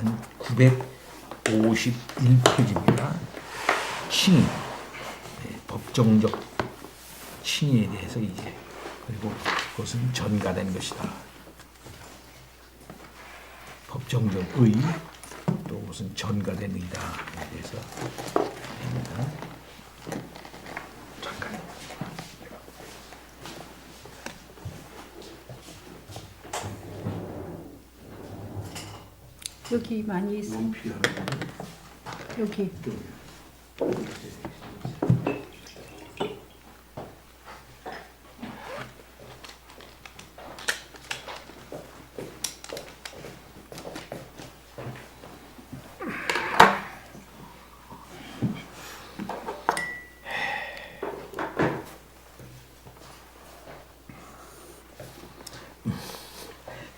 있는 951페이지입니다. 칭의, 법정적 칭의에 대해서 이제 그리고 그것은 전가된 것이다. 법정적 의, 또 그것은 전가된 의다에 대해서 합니다. 잠깐. 여기 많이 있어요. 여기.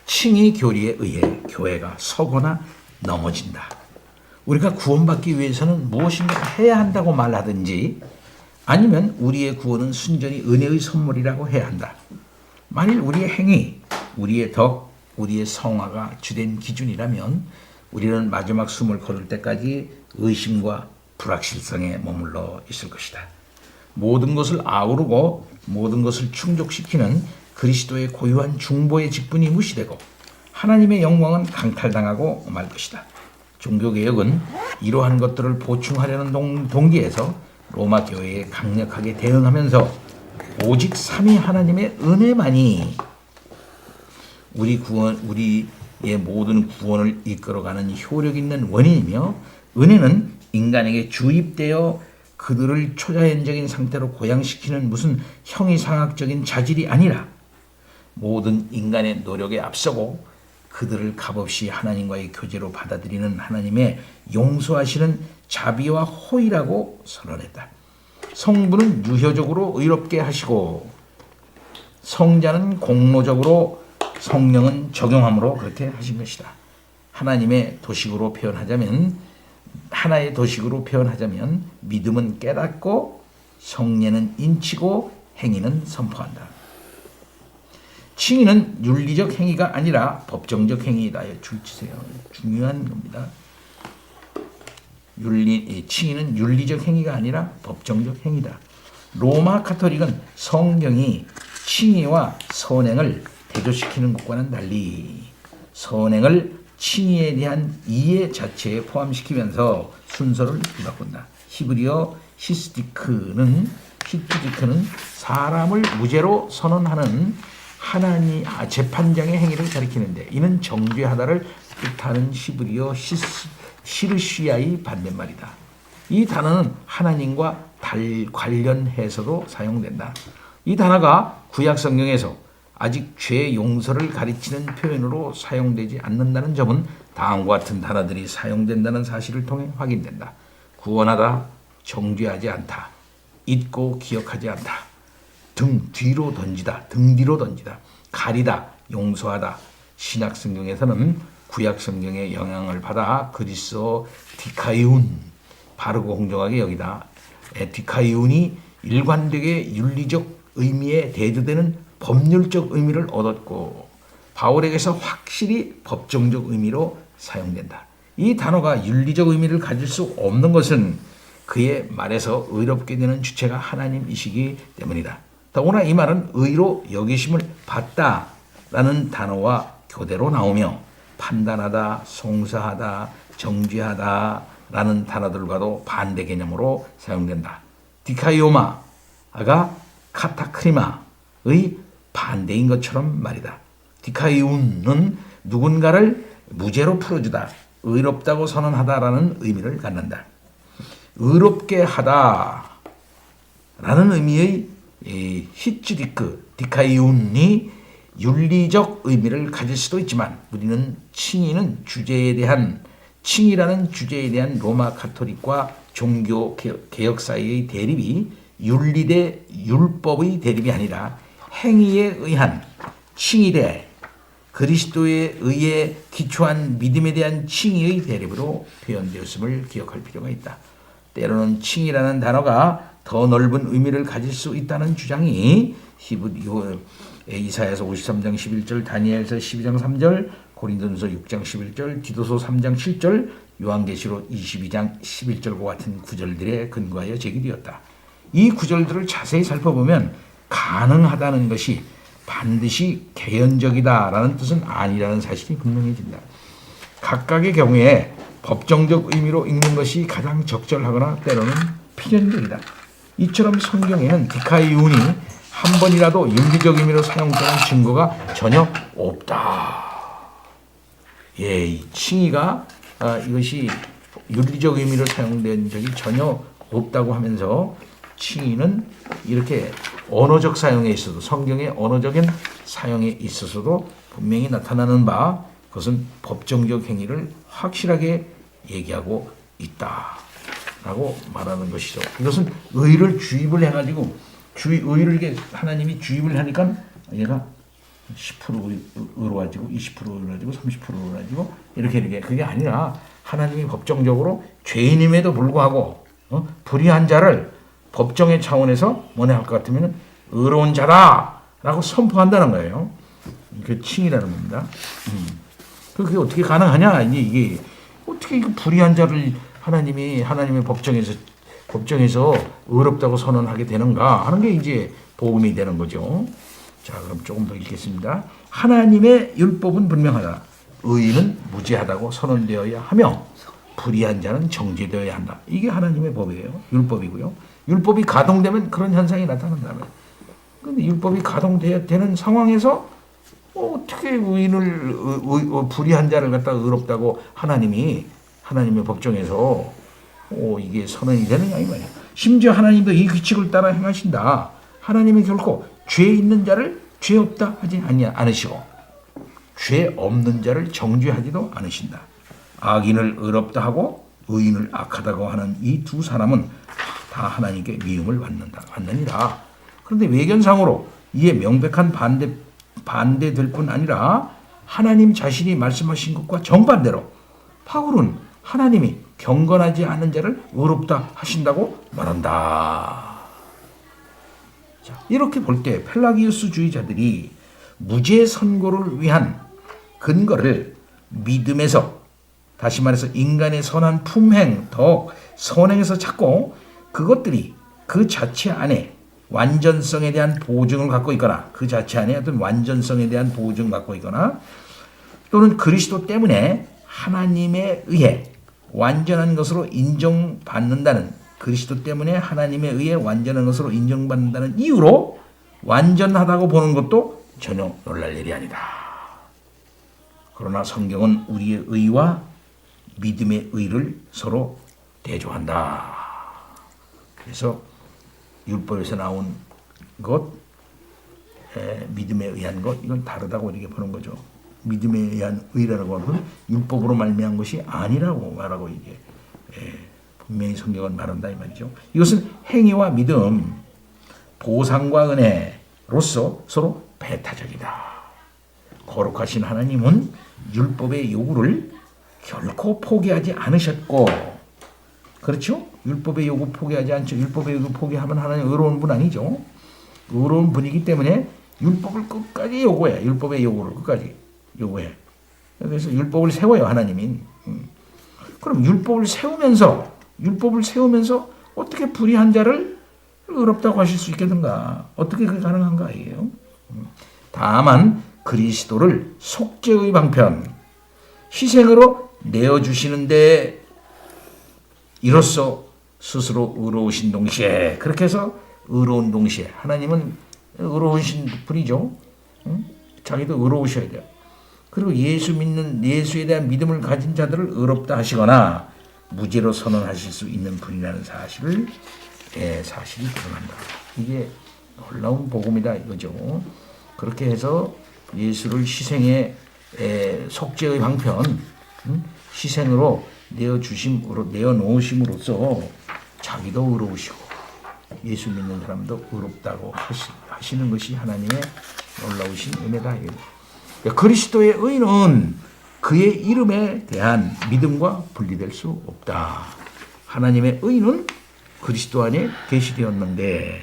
칭의 교리에 의해 교회가 서거나 넘어진다. 우리가 구원받기 위해서는 무엇인가 해야 한다고 말하든지 아니면 우리의 구원은 순전히 은혜의 선물이라고 해야 한다. 만일 우리의 행위, 우리의 덕, 우리의 성화가 주된 기준이라면 우리는 마지막 숨을 거둘 때까지 의심과 불확실성에 머물러 있을 것이다. 모든 것을 아우르고 모든 것을 충족시키는 그리스도의 고유한 중보의 직분이 무시되고 하나님의 영광은 강탈당하고 말 것이다. 종교개혁은 이러한 것들을 보충하려는 동기에서 로마 교회에 강력하게 대응하면서 오직 삼위 하나님의 은혜만이 우리의 모든 구원을 이끌어가는 효력 있는 원인이며, 은혜는 인간에게 주입되어 그들을 초자연적인 상태로 고양시키는 무슨 형이상학적인 자질이 아니라 모든 인간의 노력에 앞서고 그들을 값없이 하나님과의 교제로 받아들이는 하나님의 용서하시는 자비와 호의라고 선언했다. 성부는 유효적으로 의롭게 하시고 성자는 공로적으로, 성령은 적용함으로 그렇게 하신 것이다. 하나의 도식으로 표현하자면 믿음은 깨닫고 성례는 인치고 행위는 선포한다. 칭의는 윤리적 행위가 아니라 법정적 행위이다. 줄치세요. 중요한 겁니다. 칭의는 윤리적 행위가 아니라 법정적 행위다. 로마 카톨릭은 성경이 칭의와 선행을 대조시키는 것과는 달리 선행을 칭의에 대한 이해 자체에 포함시키면서 순서를 뒤바꾼다. 히브리어 히스디크는 사람을 무죄로 선언하는 하나님 재판장의 행위를 가리키는데, 이는 정죄하다를 뜻하는 히브리어 시르시아의 반대말이다. 이 단어는 하나님과 관련해서도 사용된다. 이 단어가 구약 성경에서 아직 죄 용서를 가리키는 표현으로 사용되지 않는다는 점은 다음과 같은 단어들이 사용된다는 사실을 통해 확인된다. 구원하다, 정죄하지 않다, 잊고 기억하지 않다, 등 뒤로 던지다, 가리다, 용서하다. 신약 성경에서는 구약 성경의 영향을 받아 그리스어 디카이운, 바르고 공정하게 여기다. 디카이운이 일관되게 윤리적 의미에 대조되는 법률적 의미를 얻었고, 바울에게서 확실히 법정적 의미로 사용된다. 이 단어가 윤리적 의미를 가질 수 없는 것은 그의 말에서 의롭게 되는 주체가 하나님이시기 때문이다. 더구나 이 말은 의로 여기심을 받다라는 단어와 교대로 나오며 판단하다, 송사하다, 정죄하다라는 단어들과도 반대 개념으로 사용된다. 디카이오마가 카타크리마의 반대인 것처럼 말이다. 디카이운은 누군가를 무죄로 풀어주다, 의롭다고 선언하다라는 의미를 갖는다. 의롭게 하다라는 의미의 디카이운이 윤리적 의미를 가질 수도 있지만, 우리는 칭의라는 주제에 대한 로마 카톨릭과 종교 개혁 사이의 대립이 윤리 대 율법의 대립이 아니라 행위에 의한 칭의 대 그리스도에 의해 기초한 믿음에 대한 칭의의 대립으로 표현되었음을 기억할 필요가 있다. 때로는 칭의라는 단어가 더 넓은 의미를 가질 수 있다는 이사야서 53장 11절, 다니엘서 12장 3절, 고린도전서 6장 11절, 디도서 3장 7절, 요한계시록 22장 11절과 같은 구절들에 근거하여 제기되었다. 이 구절들을 자세히 살펴보면 가능하다는 것이 반드시 개연적이다라는 뜻은 아니라는 사실이 분명해진다. 각각의 경우에 법정적 의미로 읽는 것이 가장 적절하거나 때로는 필연적이다. 이처럼 성경에는 디카이온이 한 번이라도 윤리적 의미로 사용되는 증거가 전혀 없다. 예, 이 칭의가 이것이 윤리적 의미로 사용된 적이 전혀 없다고 하면서 칭의는 이렇게 언어적 사용에 있어도 성경의 언어적인 사용에 있어서도 분명히 나타나는 바 그것은 법정적 행위를 확실하게 얘기하고 있다라고 말하는 것이죠. 이것은 의를 주입을 해가지고 의를 이렇게 하나님이 주입을 하니까 얘가 10% 의로 가지고 20% 의로 가지고 30% 의로 가지고 이렇게 그게 아니라 하나님이 법정적으로 죄인임에도 불구하고 불의한 자를 법정의 차원에서 뭐냐 할 것 같으면 의로운 자다라고 선포한다는 거예요. 그 칭이라는 겁니다. 그게 어떻게 가능하냐? 이게 어떻게 불의한 자를 하나님의 법정에서 의롭다고 선언하게 되는가 하는 게 이제 복음이 되는 거죠. 자, 그럼 조금 더 읽겠습니다. 하나님의 율법은 분명하다. 의인은 무죄하다고 선언되어야 하며 불의한 자는 정죄되어야 한다. 이게 하나님의 법이에요. 율법이고요. 율법이 가동되면 그런 현상이 나타난다면. 그런데 율법이 가동되는 상황에서 어떻게 불의한 자를 갖다 의롭다고 하나님의 법정에서 이게 선언이 되느냐 이 말이야. 심지어 하나님도 이 규칙을 따라 행하신다. 하나님이 결코 죄 있는 자를 죄 없다 하지 않으시고 죄 없는 자를 정죄하지도 않으신다. 악인을 의롭다 하고 의인을 악하다고 하는 이 두 사람은 다 하나님께 미움을 받느니라. 그런데 외견상으로 이에 명백한 반대될 뿐 아니라 하나님 자신이 말씀하신 것과 정반대로 바울은 하나님이 경건하지 않은 자를 의롭다 하신다고 말한다. 자, 이렇게 볼 때 펠라기우스주의자들이 무죄 선고를 위한 근거를 믿음에서, 다시 말해서 인간의 선한 품행, 덕, 선행에서 찾고 그것들이 그 자체 안에 완전성에 대한 보증을 갖고 있거나 그 자체 안에 어떤 완전성에 대한 보증을 갖고 있거나 또는 그리스도 때문에 하나님에 의해 완전한 것으로 인정받는다는, 그리스도 때문에 하나님에 의해 완전한 것으로 인정받는다는 이유로 완전하다고 보는 것도 전혀 놀랄 일이 아니다. 그러나 성경은 우리의 의와 믿음의 의를 서로 대조한다. 그래서 율법에서 나온 것, 믿음에 의한 것, 이건 다르다고 이렇게 보는 거죠. 믿음에 의한 의라고 하는 건 율법으로 말미암은 것이 아니라고 말하고 이게 분명히 성경은 말한다 이 말이죠. 이것은 행위와 믿음, 보상과 은혜로서 서로 배타적이다. 거룩하신 하나님은 율법의 요구를 결코 포기하지 않으셨고, 그렇죠? 율법의 요구 포기하지 않죠. 율법의 요구 포기하면 하나님 의로운 분 아니죠. 의로운 분이기 때문에 율법을 끝까지 요구해. 율법의 요구를 끝까지 요구해. 그래서 율법을 세워요, 하나님이. 그럼 율법을 세우면서 어떻게 불의한 자를 의롭다고 하실 수 있겠는가? 어떻게 그게 가능한가 이에요. 다만 그리스도를 속죄의 방편, 희생으로 내어주시는데 이로써 스스로 의로우신 동시에, 그렇게 해서 의로운 동시에, 하나님은 의로우신 분이죠. 자기도 의로우셔야 돼요. 그리고 예수에 대한 믿음을 가진 자들을 의롭다 하시거나 무죄로 선언하실 수 있는 분이라는 사실이 드러난다. 이게 놀라운 복음이다 이거죠. 그렇게 해서 예수를 희생의 속죄의 방편, 희생으로 내어놓으심으로써 자기도 의로우시고 예수 믿는 사람도 의롭다고 하시는 것이 하나님의 놀라우신 은혜다. 그리스도의 의는 그의 이름에 대한 믿음과 분리될 수 없다. 하나님의 의는 그리스도 안에 계시되었는데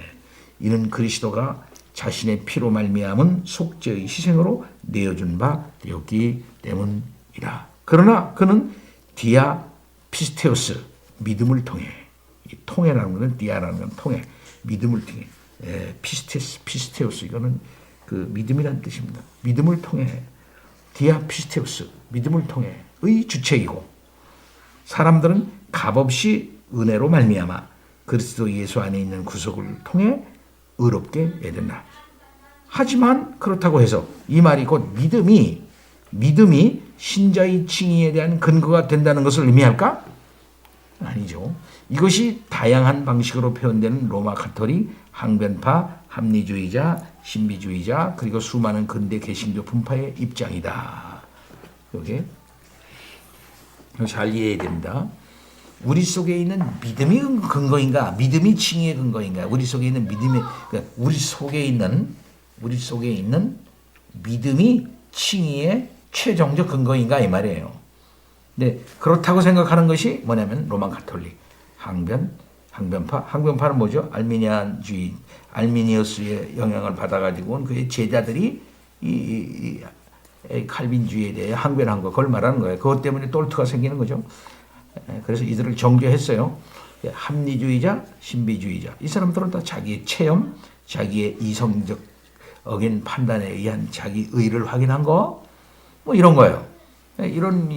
이는 그리스도가 자신의 피로 말미암은 속죄의 희생으로 내어준 바 되었기 때문이다. 그러나 그는 디아 피스테우스, 믿음을 통해, 이 통해라는 것은 디아라는 건 통해, 믿음을 통해, 피스테우스 이거는 그 믿음이라는 뜻입니다. 믿음을 통해, 디아 피스테우스, 믿음을 통해의 주체이고, 사람들은 값없이 은혜로 말미암아 그리스도 예수 안에 있는 구속을 통해 의롭게 된다. 하지만 그렇다고 해서 이 말이 곧 믿음이 신자의 칭의에 대한 근거가 된다는 것을 의미할까? 아니죠. 이것이 다양한 방식으로 표현되는 로마 가톨릭, 항변파, 합리주의자, 신비주의자, 그리고 수많은 근대 개신교 분파의 입장이다. 이게 잘 이해해야 됩니다. 우리 속에 있는 믿음이 근거인가, 믿음이 칭의의 근거인가, 우리 속에 있는 우리 속에 있는 믿음이 칭의의 최종적 근거인가 이 말이에요. 네, 그렇다고 생각하는 것이 뭐냐면 로마 가톨릭, 항변파는 뭐죠? 알미니우스의 영향을 받아가지고 온 그의 제자들이 이 칼빈주의에 대해 항변한 거, 그걸 말하는 거예요. 그것 때문에 똘트가 생기는 거죠. 그래서 이들을 정죄했어요. 합리주의자, 신비주의자. 이 사람들은 다 자기의 체험, 자기의 이성적 어긴 판단에 의한 자기 의를 확인한 거, 뭐 이런 거예요. 이런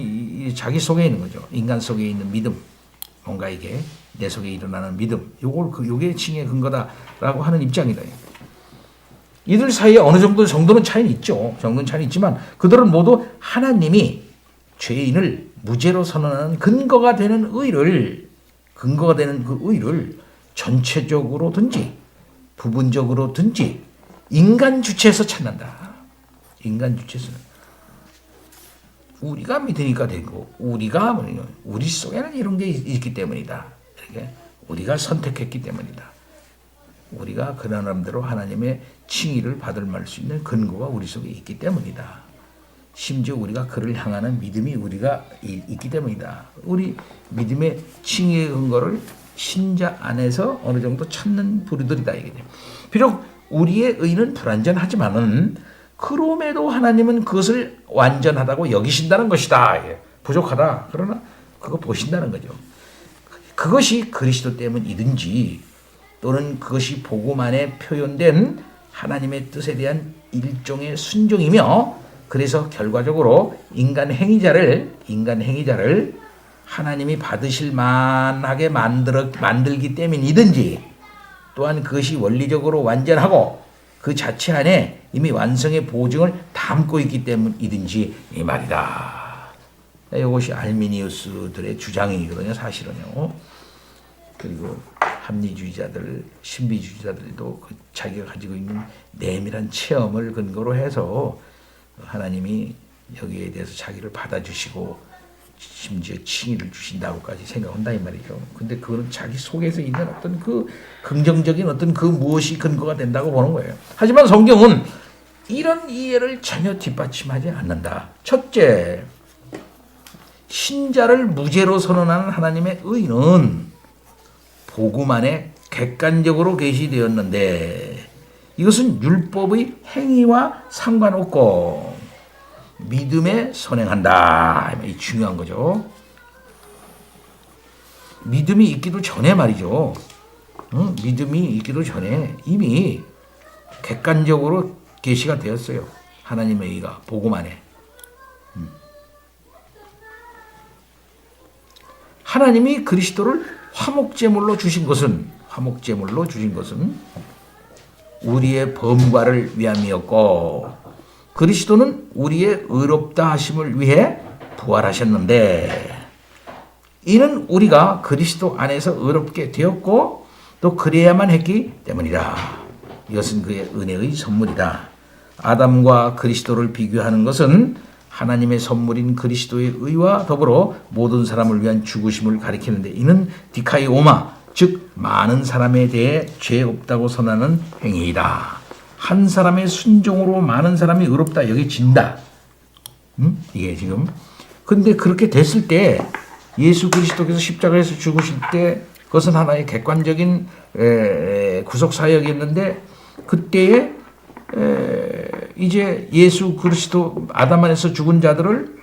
자기 속에 있는 거죠. 인간 속에 있는 믿음, 뭔가 이게 내 속에 일어나는 믿음, 요게 칭의 근거다라고 하는 입장이다. 이들 사이에 어느 정도는 차이는 있죠. 정도는 차이는 있지만 그들은 모두 하나님이 죄인을 무죄로 선언하는 근거가 되는 그 의를 전체적으로든지 부분적으로든지 인간 주체에서 찾는다. 인간 주체에서. 우리가 믿으니까 되고, 우리 속에는 이런 게 있기 때문이다. 이렇게 우리가 선택했기 때문이다. 우리가 그 나름대로 하나님의 칭의를 받을 수 있는 근거가 우리 속에 있기 때문이다. 심지어 우리가 그를 향하는 믿음이 우리가 있기 때문이다. 우리 믿음의 칭의의 근거를 신자 안에서 어느 정도 찾는 부류들이다. 이게. 비록 우리의 의는 불완전하지만은 그럼에도 하나님은 그것을 완전하다고 여기신다는 것이다. 부족하다. 그러나 그거 보신다는 거죠. 그것이 그리스도 때문이든지 또는 그것이 복음 안에 표현된 하나님의 뜻에 대한 일종의 순종이며, 그래서 결과적으로 인간 행위자를 하나님이 받으실 만하게 만들기 때문이든지, 또한 그것이 원리적으로 완전하고 그 자체 안에 이미 완성의 보증을 담고 있기 때문이든지 이 말이다. 이것이 알미니우스들의 주장이거든요, 사실은요. 그리고 합리주의자들, 신비주의자들도 자기가 가지고 있는 내밀한 체험을 근거로 해서 하나님이 여기에 대해서 자기를 받아주시고 심지어 칭의를 주신다고까지 생각한다 이 말이죠. 근데 그거는 자기 속에서 있는 어떤 그 긍정적인 어떤 그 무엇이 근거가 된다고 보는 거예요. 하지만 성경은 이런 이해를 전혀 뒷받침하지 않는다. 첫째, 신자를 무죄로 선언하는 하나님의 의는 복음 안에 객관적으로 계시되었는데 이것은 율법의 행위와 상관없고 믿음에 선행한다. 이 중요한 거죠. 믿음이 있기도 전에 말이죠. 믿음이 있기도 전에 이미 객관적으로 계시가 되었어요. 하나님의 의가 복음 안에. 하나님이 그리스도를 화목제물로 주신 것은 우리의 범과를 위함이었고, 그리스도는 우리의 의롭다 하심을 위해 부활하셨는데, 이는 우리가 그리스도 안에서 의롭게 되었고 또 그래야만 했기 때문이다. 이것은 그의 은혜의 선물이다. 아담과 그리스도를 비교하는 것은 하나님의 선물인 그리스도의 의와 더불어 모든 사람을 위한 죽으심을 가리키는데, 이는 디카이오마, 즉 많은 사람에 대해 죄 없다고 선하는 행위이다. 한 사람의 순종으로 많은 사람이 의롭다 여겨진다. 이게 지금. 근데 그렇게 됐을 때 예수 그리스도께서 십자가에서 죽으실 때 그것은 하나의 객관적인 구속 사역이었는데, 그때에 이제 예수 그리스도 아담 안에서 죽은 자들을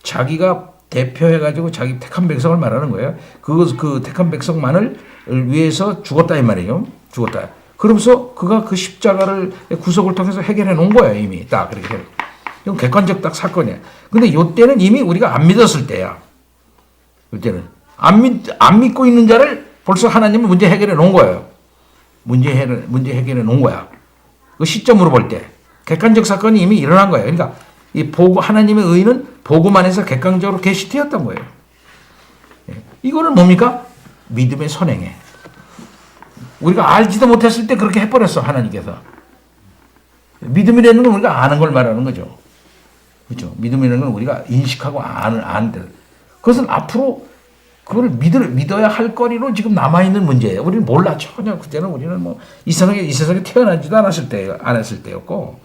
자기가 대표해가지고 자기 택한 백성을 말하는 거예요. 그 택한 백성만을 위해서 죽었다 이 말이에요. 죽었다. 그러면서 그가 그 십자가를 구속을 통해서 해결해 놓은 거야 이미 딱 그렇게. 이건 객관적 딱 사건이야. 근데 요때는 이미 우리가 안 믿었을 때야. 요때는 안 믿고 있는 자를 벌써 하나님은 문제 해결해 놓은 거예요. 문제 해결해 놓은 거야. 그 시점으로 볼 때 객관적 사건이 이미 일어난 거예요. 그러니까 이 하나님의 의는 복음 안에서 객관적으로 계시되었던 거예요. 이거는 뭡니까? 믿음의 선행에. 우리가 알지도 못했을 때 그렇게 해버렸어 하나님께서. 믿음이라는 건 우리가 아는 걸 말하는 거죠. 그렇죠? 믿음이라는 건 우리가 인식하고 아는 데. 그것은 앞으로 그걸 믿어야 할 거리로 지금 남아있는 문제예요. 우리는 몰라. 전혀 그때는 우리는 뭐 이 세상에 태어나지도 않았을 때였고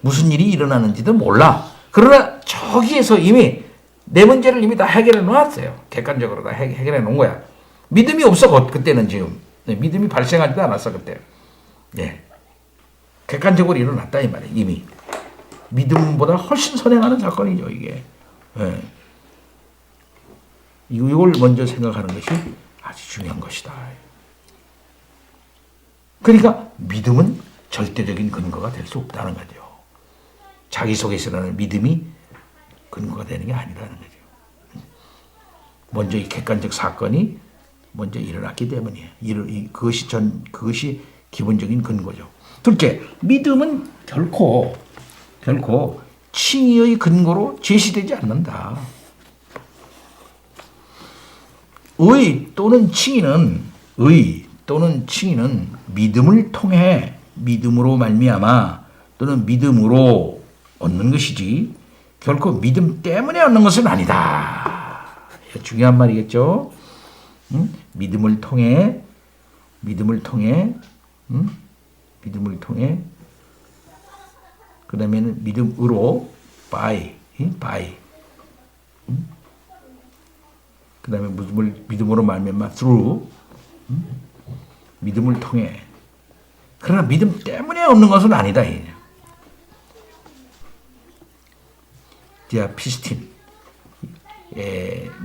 무슨 일이 일어나는지도 몰라. 그러나 저기에서 이미 내 문제를 이미 다 해결해 놓았어요. 객관적으로 다 해결해 놓은 거야. 믿음이 없어 그때는 지금. 믿음이 발생하지도 않았어 그때. 예. 객관적으로 일어났다 이 말이에요. 이미. 믿음보다 훨씬 선행하는 사건이죠 이게. 예. 이걸 먼저 생각하는 것이 아주 중요한 것이다. 그러니까 믿음은 절대적인 근거가 될 수 없다는 거죠. 자기 속에서 나는 믿음이 근거가 되는 게 아니라는 거죠. 먼저 이 객관적 사건이 먼저 일어났기 때문이에요. 그것이 기본적인 근거죠. 둘째, 믿음은 결코 칭의의 근거로 제시되지 않는다. 의 또는 칭의는 믿음으로 말미암아 또는 믿음으로 얻는 것이지 결코 믿음 때문에 얻는 것은 아니다. 중요한 말이겠죠. 믿음을 통해 그 다음에는 믿음으로 by 그 다음에 믿음으로 말미암아 through 믿음을 통해. 그러나 믿음 때문에 얻는 것은 아니다. 디아피스틴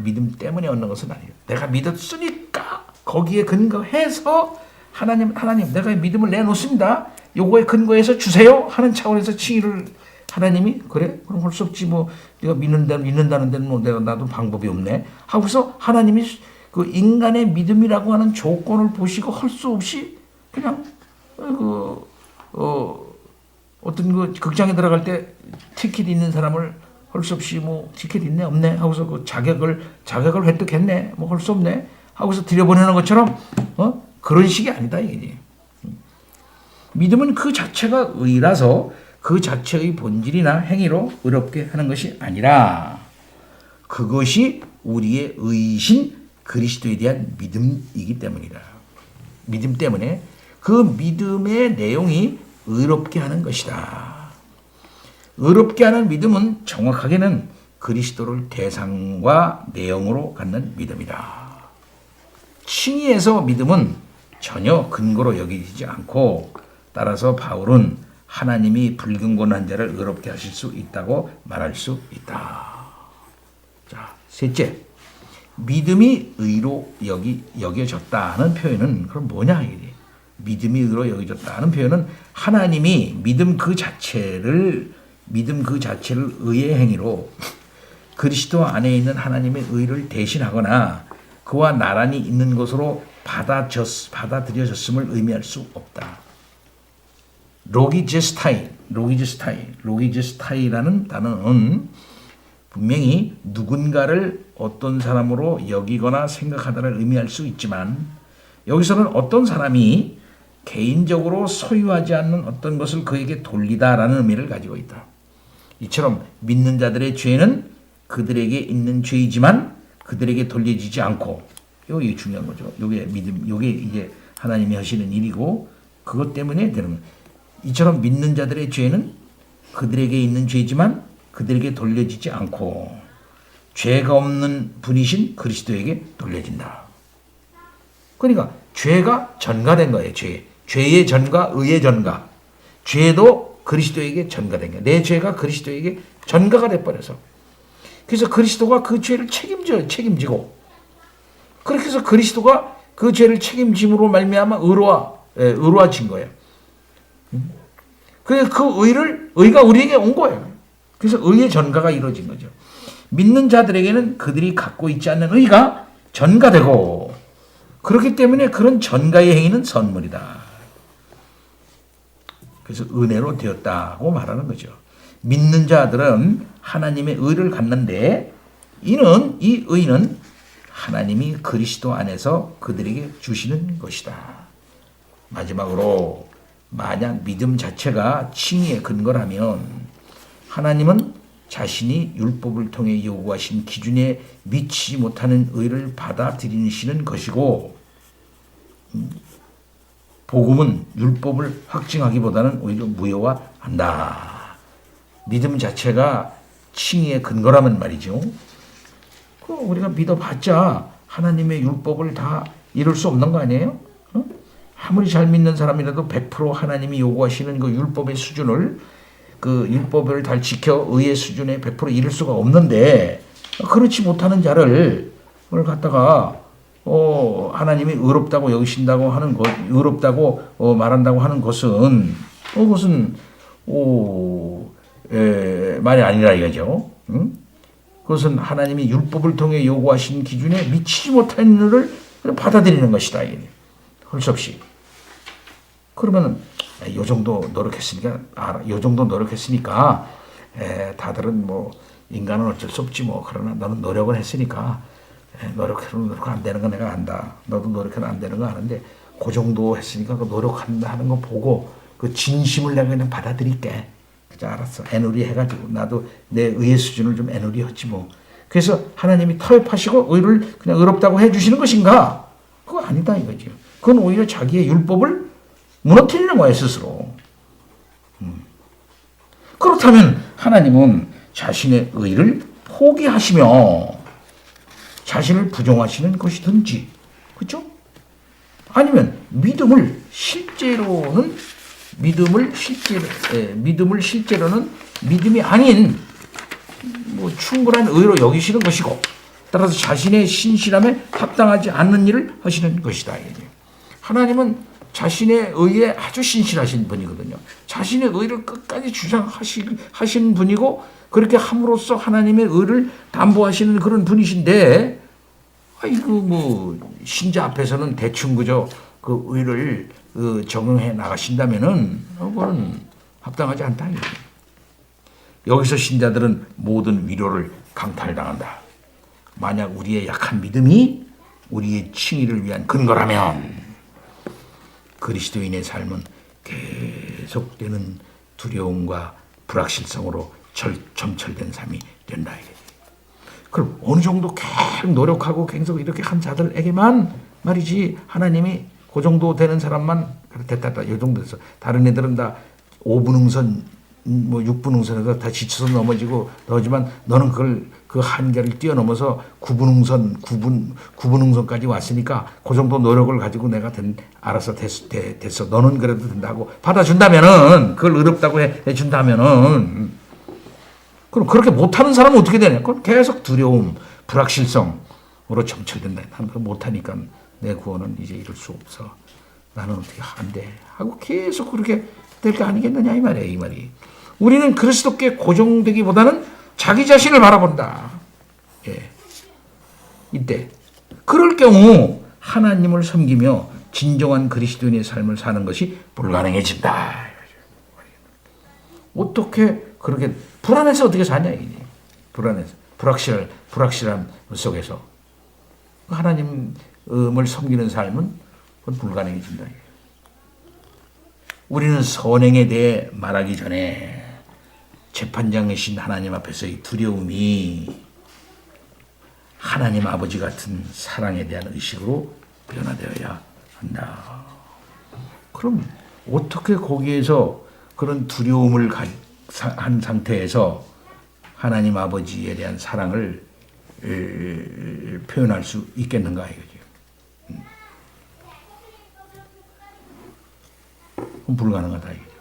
믿음 때문에 얻는 것은 아니에요. 내가 믿었으니까 거기에 근거해서 하나님 내가 믿음을 내놓습니다. 요거에 근거해서 주세요 하는 차원에서 칭의를 하나님이 그래? 그럼 할 수 없지 뭐 네가 믿는다는 데는 뭐 나도 방법이 없네 하고서 하나님이 그 인간의 믿음이라고 하는 조건을 보시고 할 수 없이 그냥 어떤 그 극장에 들어갈 때 티켓 있는 사람을 할 수 없이 뭐 티켓 있네 없네 하고서 그 자격을 획득했네 뭐 할 수 없네 하고서 들여보내는 것처럼 그런 식이 아니다 이게. 믿음은 그 자체가 의라서 그 자체의 본질이나 행위로 의롭게 하는 것이 아니라 그것이 우리의 의신 그리스도에 대한 믿음이기 때문이다. 믿음 때문에 그 믿음의 내용이 의롭게 하는 것이다. 의롭게 하는 믿음은 정확하게는 그리스도를 대상과 내용으로 갖는 믿음이다. 칭의에서 믿음은 전혀 근거로 여기지 않고 따라서 바울은 하나님이 불경건한 자를 의롭게 하실 수 있다고 말할 수 있다. 자, 셋째, 믿음이 의로 여겨졌다는 표현은 그럼 뭐냐 이게? 믿음이 의로 여겨졌다는 표현은 하나님이 믿음 그 자체를 의의 행위로 그리스도 안에 있는 하나님의 의를 대신하거나 그와 나란히 있는 것으로 받아들여졌음을 의미할 수 없다. 로기제스타이라는 단어는 분명히 누군가를 어떤 사람으로 여기거나 생각하다를 의미할 수 있지만 여기서는 어떤 사람이 개인적으로 소유하지 않는 어떤 것을 그에게 돌리다라는 의미를 가지고 있다. 이처럼 믿는 자들의 죄는 그들에게 있는 죄이지만 그들에게 돌려지지 않고, 이게 중요한 거죠. 이게 믿음, 이게 이제 하나님이 하시는 일이고 그것 때문에 되는 거예요. 이처럼 믿는 자들의 죄는 그들에게 있는 죄지만 그들에게 돌려지지 않고 죄가 없는 분이신 그리스도에게 돌려진다. 그러니까 죄가 전가된 거예요. 죄의 전가, 의의 전가. 죄도 그리스도에게 전가된 거야. 내 죄가 그리스도에게 전가가 돼버려서. 그래서 그리스도가 그 죄를 책임지고, 그렇게 해서 그리스도가 그 죄를 책임짐으로 말미암아 의로워진 거예요. 그래서 그 의가 우리에게 온 거예요. 그래서 의의 전가가 이루어진 거죠. 믿는 자들에게는 그들이 갖고 있지 않는 의가 전가되고, 그렇기 때문에 그런 전가의 행위는 선물이다. 그래서 은혜로 되었다고 말하는 거죠. 믿는 자들은 하나님의 의를 갖는데, 이 의는 하나님이 그리스도 안에서 그들에게 주시는 것이다. 마지막으로, 만약 믿음 자체가 칭의의 근거라면 하나님은 자신이 율법을 통해 요구하신 기준에 미치지 못하는 의를 받아들이시는 것이고, 복음은 율법을 확증하기보다는 오히려 무효화한다. 믿음 자체가 칭의의 근거라면 말이죠. 우리가 믿어봤자 하나님의 율법을 다 이룰 수 없는 거 아니에요? 아무리 잘 믿는 사람이라도 100% 하나님이 요구하시는 그 율법의 수준을, 그 율법을 잘 지켜 의의 수준에 100% 이룰 수가 없는데, 그렇지 못하는 자를 갖다가 하나님이 의롭다고 여기신다고 하는 것, 의롭다고 말한다고 하는 것은 그것은 말이 아니라 이거죠. 그것은 하나님이 율법을 통해 요구하신 기준에 미치지 못한 일을 받아들이는 것이다. 할 수 없이. 그러면 요 정도 노력했으니까 다들은 뭐 인간은 어쩔 수 없지 뭐, 그러나 너는 노력을 했으니까 노력 안 되는 거 내가 안다. 너도 노력해도 안 되는 거 아는데 그 정도 했으니까 그 노력한다 하는 거 보고 그 진심을 내가 그냥 받아들일게. 자, 알았어. 애누리 해가지고 나도 내 의의 수준을 좀 애누리 했지 뭐. 그래서 하나님이 타협하시고 의를 그냥 의롭다고 해주시는 것인가? 그거 아니다 이거죠. 그건 오히려 자기의 율법을 무너뜨리는 거예요, 스스로. 그렇다면 하나님은 자신의 의를 포기하시며 자신을 부정하시는 것이든지, 그렇죠? 아니면 믿음을 실제로는 믿음이 아닌 뭐 충분한 의로 여기시는 것이고, 따라서 자신의 신실함에 합당하지 않는 일을 하시는 것이다. 하나님은 자신의 의에 아주 신실하신 분이거든요. 자신의 의를 끝까지 주장하신 분이고, 그렇게 함으로써 하나님의 의를 담보하시는 그런 분이신데, 신자 앞에서는 대충 그저 그 의를 적용해 나가신다면은 그건 합당하지 않다. 여기서 신자들은 모든 위로를 강탈당한다. 만약 우리의 약한 믿음이 우리의 칭의를 위한 근거라면 그리스도인의 삶은 계속되는 두려움과 불확실성으로 점철된 삶이 된다. 그럼 어느 정도 계속 노력하고 계속 이렇게 한 자들에게만 말이지, 하나님이 그 정도 되는 사람만 됐다, 이 정도 돼서 다른 애들은 다 5분 응선, 6분 응선에서 다 지쳐서 넘어지고 그러지만 너는 그 한계를 뛰어넘어서 9분 응선까지 왔으니까 그 정도 노력을 가지고 내가 알아서 됐어. 너는 그래도 된다고 받아준다면은, 그걸 의롭다고 해준다면은, 그럼 그렇게 못하는 사람은 어떻게 되냐? 그건 계속 두려움, 불확실성으로 점철된다. 나는 그걸 못하니까 내 구원은 이제 이룰 수 없어. 나는 어떻게 안 돼. 하고 계속 그렇게 될 게 아니겠느냐 이 말이에요. 이 말이. 우리는 그리스도께 고정되기보다는 자기 자신을 바라본다. 이때 그럴 경우 하나님을 섬기며 진정한 그리스도인의 삶을 사는 것이 불가능해진다. 어떻게 그렇게 불안해서 어떻게 사냐 이게. 불안해서 불확실함 속에서 하나님을 섬기는 삶은 불가능해진다. 우리는 선행에 대해 말하기 전에 재판장이신 하나님 앞에서의 두려움이 하나님 아버지 같은 사랑에 대한 의식으로 변화되어야 한다. 그럼 어떻게 거기에서 그런 두려움을 한 상태에서 하나님 아버지에 대한 사랑을 표현할 수 있겠는가 이거죠. 그럼 불가능하다 이거죠.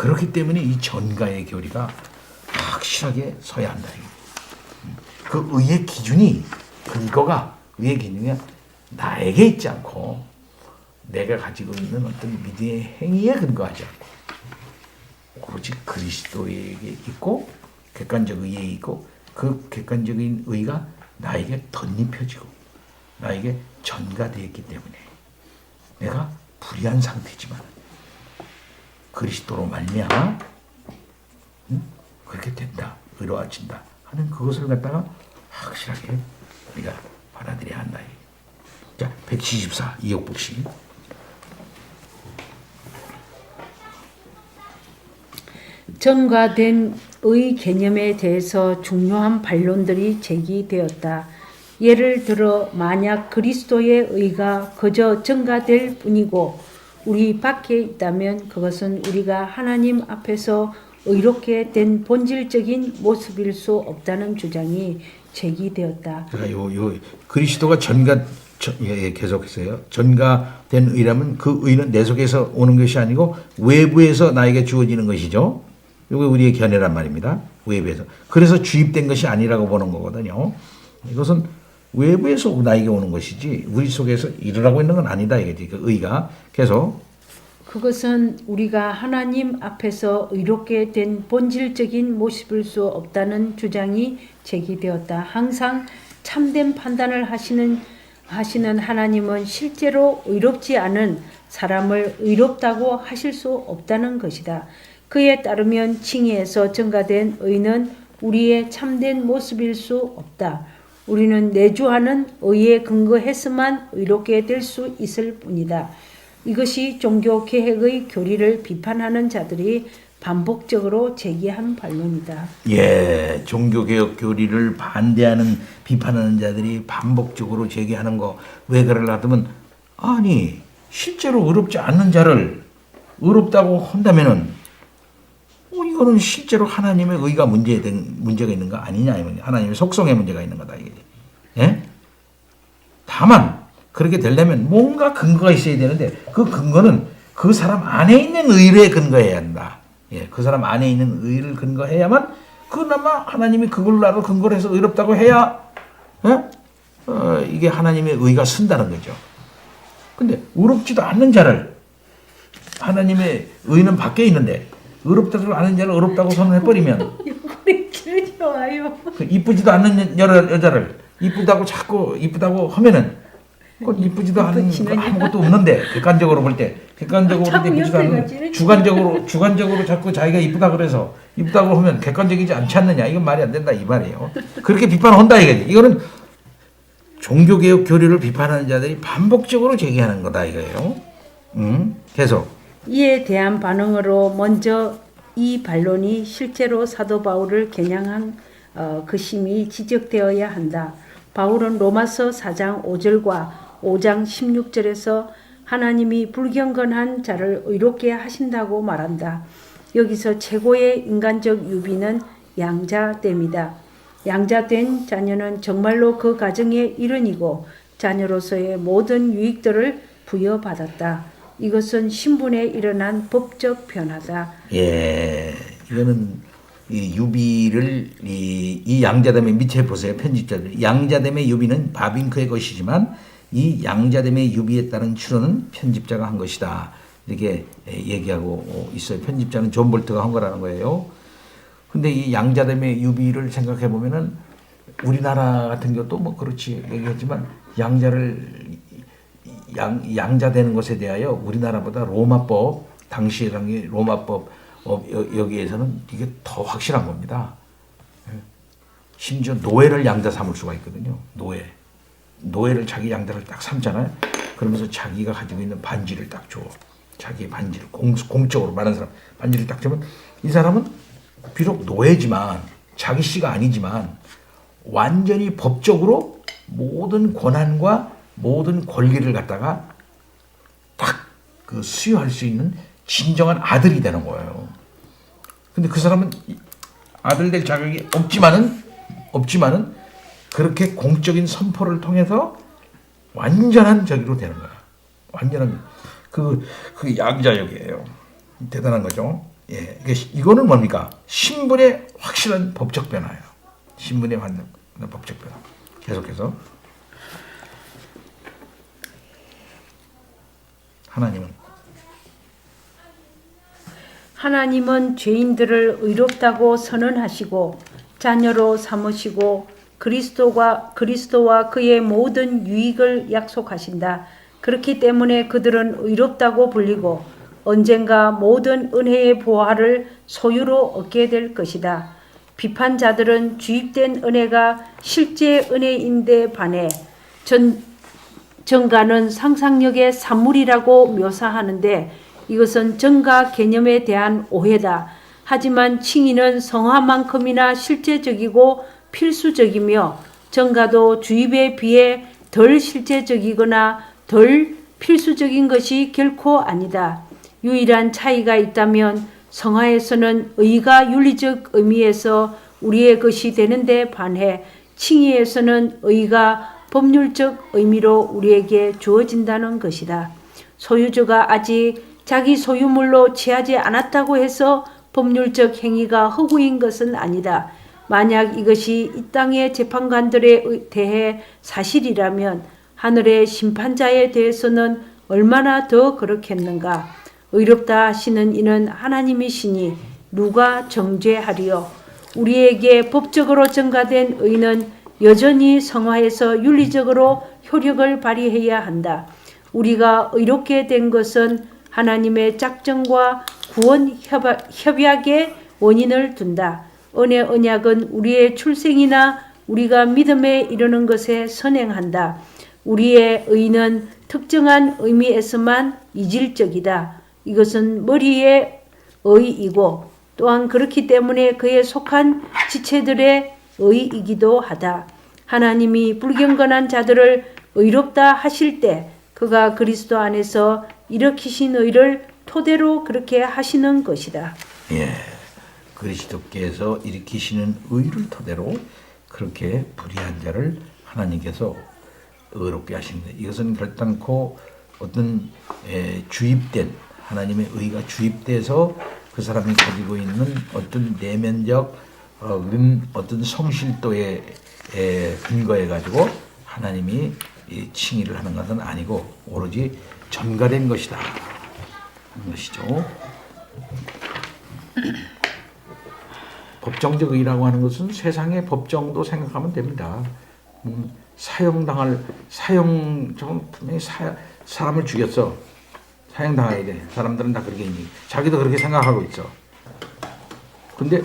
그렇기 때문에 이 전가의 교리가 확실하게 서야 한다. 그 의의 기준이 근거가 의의 기준이 나에게 있지 않고 내가 가지고 있는 어떤 믿음의 행위에 근거하지 않고 오로지 그리스도에게 있고 객관적 의에 있고 그 객관적인 의가 나에게 덧입혀지고 나에게 전가되었기 때문에 내가 불의한 상태지만 그리스도로 말미암아 그렇게 된다, 의로워진다 하는 그것을 갖다가 확실하게 우리가 받아들여야 한다. 자, 174 이역복시. 전가된 의 개념에 대해서 중요한 반론들이 제기되었다. 예를 들어 만약 그리스도의 의가 그저 전가될 뿐이고 우리 밖에 있다면 그것은 우리가 하나님 앞에서 의롭게 된 본질적인 모습일 수 없다는 주장이 제기되었다. 자, 요 그리스도가 계속했어요. 전가된 의라면 그 의는 내 속에서 오는 것이 아니고 외부에서 나에게 주어지는 것이죠. 이게 우리의 견해란 말입니다. 외부에서. 그래서 주입된 것이 아니라고 보는 거거든요. 이것은 외부에서 나에게 오는 것이지 우리 속에서 일어나고 있는 건 아니다 이거지. 그 의가 계속 그것은 우리가 하나님 앞에서 의롭게 된 본질적인 모습일 수 없다는 주장이 제기되었다. 항상 참된 판단을 하시는 하나님은 실제로 의롭지 않은 사람을 의롭다고 하실 수 없다는 것이다. 그에 따르면 칭의에서 전가된 의는 우리의 참된 모습일 수 없다. 우리는 내주하는 의에 근거해서만 의롭게 될 수 있을 뿐이다. 이것이 종교개혁의 교리를 비판하는 자들이 반복적으로 제기한 반론이다. 예, 종교개혁 교리를 반대하는 비판하는 자들이 반복적으로 제기하는 거 왜 그러려면 아니 실제로 의롭지 않는 자를 의롭다고 한다면은 이거는 실제로 하나님의 의가 문제가 있는 거 아니냐 하나님의 속성에 문제가 있는 거다 이게. 예? 다만 그렇게 되려면 뭔가 근거가 있어야 되는데 그 근거는 그 사람 안에 있는 의에 근거해야 한다. 예, 그 사람 안에 있는 의를 근거해야만 그나마 하나님이 그걸 나로 근거를 해서 의롭다고 해야 이게 하나님의 의가 쓴다는 거죠. 근데 의롭지도 않는 자를 하나님의 의는 밖에 있는데 의롭다고 않은 자를 의롭다고 선언해버리면 우리 길이 와요. 그 이쁘지도 않는 여자를 이쁘다고 자꾸 이쁘다고 하면은 그 이쁘지도 않은 아무것도 없는데 객관적으로 볼 때 이쁘지도 않은 주관적으로 자꾸 자기가 이쁘다 그래서 이쁘다고 하면 객관적이지 않지 않느냐 이건 말이 안 된다 이 말이에요. 그렇게 비판한다 이거지. 이거는 종교개혁 교리를 비판하는 자들이 반복적으로 제기하는 거다 이거예요. 계속 이에 대한 반응으로 먼저 이 반론이 실제로 사도 바울을 겨냥한 것임이 지적되어야 한다. 바울은 로마서 4장 5절과 5장 16절에서 하나님이 불경건한 자를 의롭게 하신다고 말한다. 여기서 최고의 인간적 유비는 양자됨이다. 양자된 자녀는 정말로 그 가정의 일원이고 자녀로서의 모든 유익들을 부여받았다. 이것은 신분에 일어난 법적 변화다. 예, 이거는 이 유비를 이 양자됨의 밑에 보세요. 편집자들 양자됨의 유비는 바빙크의 것이지만 이 양자됨의 유비에 따른 추론은 편집자가 한 것이다. 이렇게 얘기하고 있어요. 편집자는 존 볼트가 한 거라는 거예요. 근데 이 양자됨의 유비를 생각해 보면은 우리나라 같은 경우도 뭐 그렇지 얘기했지만 양자되는 것에 대하여 우리나라보다 로마법 당시에 로마법 여기에서는 이게 더 확실한 겁니다. 심지어 노예를 양자 삼을 수가 있거든요. 노예를 자기 양자를 딱 삼잖아요. 그러면서 자기가 가지고 있는 반지를 딱 줘. 자기의 반지를 공적으로 많은 사람 반지를 딱 주면 이 사람은 비록 노예지만 자기 씨가 아니지만 완전히 법적으로 모든 권한과 모든 권리를 갖다가 딱 그 수여할 수 있는 진정한 아들이 되는 거예요. 근데 그 사람은 아들 될 자격이 없지만은 그렇게 공적인 선포를 통해서 완전한 저기로 되는 거야. 완전한 그 양자역이에요. 대단한 거죠. 예, 이거는 뭡니까? 신분의 확실한 법적 변화예요. 신분의 법적 변화. 계속해서 하나님은 죄인들을 의롭다고 선언하시고 자녀로 삼으시고 그리스도와 그의 모든 유익을 약속하신다. 그렇기 때문에 그들은 의롭다고 불리고 언젠가 모든 은혜의 보화를 소유로 얻게 될 것이다. 비판자들은 주입된 은혜가 실제 은혜인데 반해 정가는 상상력의 산물이라고 묘사하는데 이것은 정가 개념에 대한 오해다. 하지만 칭의는 성화만큼이나 실제적이고 필수적이며 정가도 주입에 비해 덜 실제적이거나 덜 필수적인 것이 결코 아니다. 유일한 차이가 있다면 성화에서는 의가 윤리적 의미에서 우리의 것이 되는데 반해 칭의에서는 의가 법률적 의미로 우리에게 주어진다는 것이다. 소유주가 아직 자기 소유물로 취하지 않았다고 해서 법률적 행위가 허구인 것은 아니다. 만약 이것이 이 땅의 재판관들에 대해 사실이라면 하늘의 심판자에 대해서는 얼마나 더 그렇겠는가. 의롭다 하시는 이는 하나님이시니 누가 정죄하리요. 우리에게 법적으로 전가된 의는 여전히 성화에서 윤리적으로 효력을 발휘해야 한다. 우리가 의롭게 된 것은 하나님의 작정과 구원 협약의 원인을 둔다. 은혜 언약은 우리의 출생이나 우리가 믿음에 이르는 것에 선행한다. 우리의 의는 특정한 의미에서만 이질적이다. 이것은 머리의 의이고 또한 그렇기 때문에 그에 속한 지체들의 의이기도 하다. 하나님이 불경건한 자들을 의롭다 하실 때 그가 그리스도 안에서 일으키신 의를 토대로 그렇게 하시는 것이다. 예, 그리스도께서 일으키시는 의를 토대로 그렇게 불의한 자를 하나님께서 의롭게 하십니다. 이것은 결단코 어떤 주입된 하나님의 의가 주입돼서 그 사람이 가지고 있는 어떤 내면적 어떤 성실도에 근거해 가지고 하나님이 칭의를 하는 것은 아니고 오로지 전가된 것이다 하는 것이죠. 법정적 의라고 하는 것은 세상의 법정도 생각하면 됩니다. 분명히 사람을 죽였어. 사형당해야 돼. 사람들은 다 그렇게 있니. 자기도 그렇게 생각하고 있어. 근데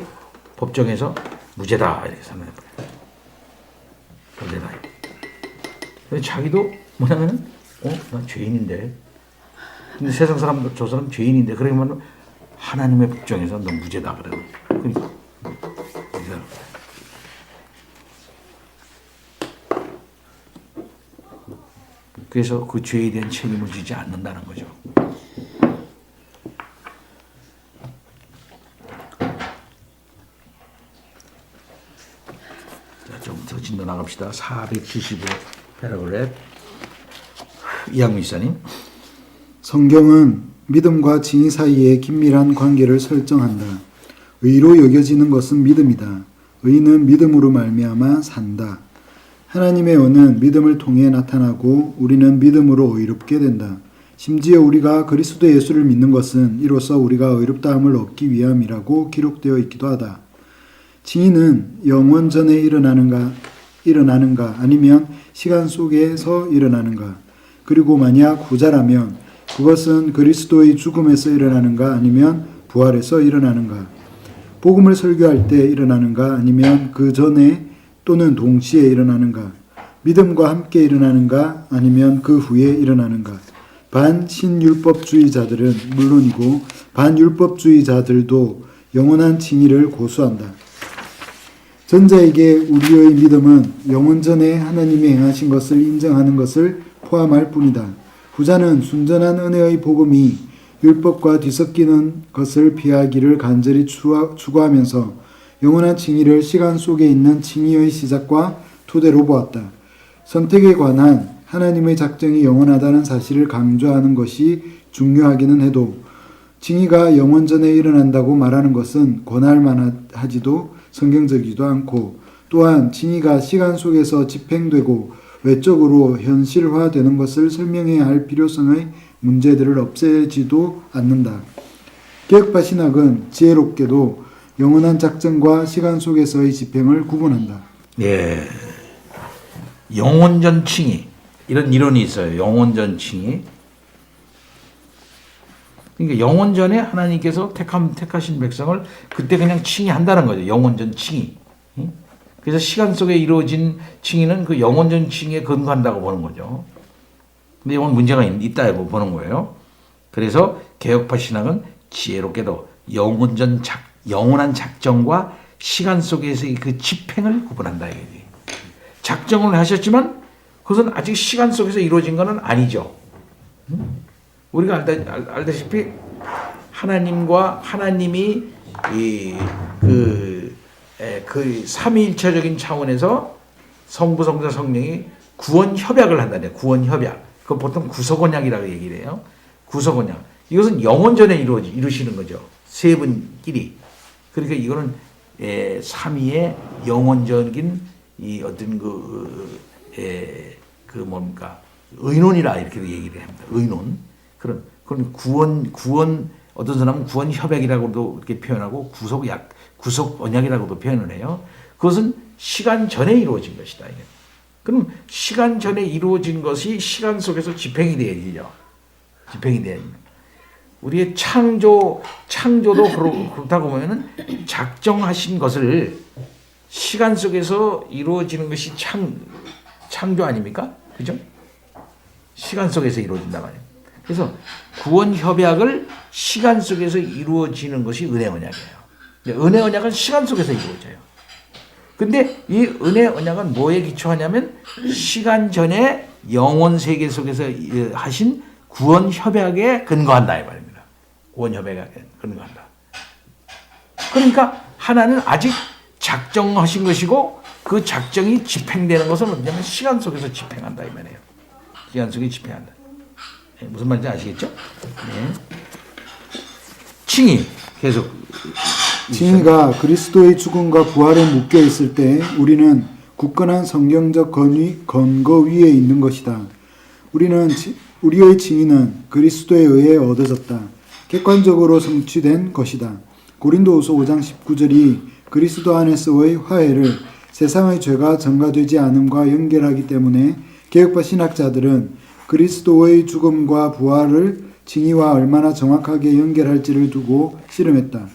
법정에서 무죄다 이렇게 선언해버려. 무죄다. 근데 자기도 뭐냐면은 난 죄인인데. 근데 세상 사람도 저 사람 죄인인데 그러면 하나님의 법정에서 너 무죄다 그래. 그러니까 그래서 그 죄에 대한 책임을 지지 않는다는 거죠. 자, 좀 더 진도 나갑시다. 475 패러그랩. 이양미 이사님. 성경은 믿음과 칭의 사이에 긴밀한 관계를 설정한다. 의로 여겨지는 것은 믿음이다. 의는 믿음으로 말미암아 산다. 하나님의 은은 믿음을 통해 나타나고 우리는 믿음으로 의롭게 된다. 심지어 우리가 그리스도 예수를 믿는 것은 이로써 우리가 의롭다함을 얻기 위함이라고 기록되어 있기도 하다. 칭의는 영원 전에 일어나는가 아니면 시간 속에서 일어나는가, 그리고 만약 후자라면 그것은 그리스도의 죽음에서 일어나는가 아니면 부활에서 일어나는가, 복음을 설교할 때 일어나는가 아니면 그 전에 또는 동시에 일어나는가, 믿음과 함께 일어나는가 아니면 그 후에 일어나는가. 반신율법주의자들은 물론이고 반율법주의자들도 영원한 칭의를 고수한다. 전자에게 우리의 믿음은 영원 전에 하나님이 행하신 것을 인정하는 것을 포함할 뿐이다. 후자는 순전한 은혜의 복음이 율법과 뒤섞이는 것을 피하기를 간절히 추구하면서 영원한 칭의를 시간 속에 있는 칭의의 시작과 토대로 보았다. 선택에 관한 하나님의 작정이 영원하다는 사실을 강조하는 것이 중요하기는 해도 징의가 영원전에 일어난다고 말하는 것은 권할만하지도 성경적이지도 않고, 또한 징의가 시간 속에서 집행되고 외적으로 현실화되는 것을 설명해야 할 필요성의 문제들을 없애지도 않는다. 개혁파 신학은 지혜롭게도 영원한 작정과 시간 속에서의 집행을 구분한다. 예. 영원전 칭의. 이런 이론이 있어요. 영원전 칭의. 그러니까 영원전에 하나님께서 택하신 백성을 그때 그냥 칭의한다는 거죠. 영원전 칭의. 그래서 시간 속에 이루어진 칭의는 그 영원전 칭의에 근거한다고 보는 거죠. 근데 이건 문제가 있다고 보는 거예요. 그래서 개혁파 신학은 지혜롭게도 영원한 작정과 시간 속에서의 그 집행을 구분한다. 이거지. 작정을 하셨지만 그것은 아직 시간 속에서 이루어진 것은 아니죠. 우리가 알다시피 하나님이 그 삼위일체적인 차원에서 성부, 성자, 성령이 구원 협약을 한다네. 구원 협약. 그건 보통 구속언약이라고 얘기를 해요. 구속언약. 이것은 영원전에 이루시는 거죠. 세 분끼리. 그러니까 이거는 삼위의 영원적인 이 어떤 의논이라 이렇게 얘기를 합니다. 의논. 그런 구원 어떤 사람은 구원 협약이라고도 이렇게 표현하고 구속 언약이라고도 표현을 해요. 그것은 시간 전에 이루어진 것이다. 그럼 시간 전에 이루어진 것이 시간 속에서 집행이 되어야죠. 집행이 돼야죠. 우리의 창조도 그렇다고 보면은 작정하신 것을 시간 속에서 이루어지는 것이 창조 아닙니까? 그죠? 시간 속에서 이루어진단 말이에요. 그래서 구원 협약을 시간 속에서 이루어지는 것이 은혜 언약이에요. 은혜 언약은 시간 속에서 이루어져요. 근데 이 은혜 언약은 뭐에 기초하냐면 시간 전에 영원 세계 속에서 하신 구원 협약에 근거한다 이 말입니다. 구원 협약에 근거한다. 그러니까 하나는 아직 작정하신 것이고 그 작정이 집행되는 것은 뭐냐면 시간 속에서 집행한다 이 말이에요. 시간 속에 집행한다. 무슨 말인지 아시겠죠? 네. 칭의 계속. 칭의가 그리스도의 죽음과 부활에 묶여 있을 때 우리는 굳건한 성경적 근거 위에 있는 것이다. 우리의 칭의는 그리스도에 의해 얻어졌다. 객관적으로 성취된 것이다. 고린도후서 5장 19절이 그리스도 안에서의 화해를 세상의 죄가 전가되지 않음과 연결하기 때문에 개혁파 신학자들은 그리스도의 죽음과 부활을 칭의와 얼마나 정확하게 연결할지를 두고 씨름했다.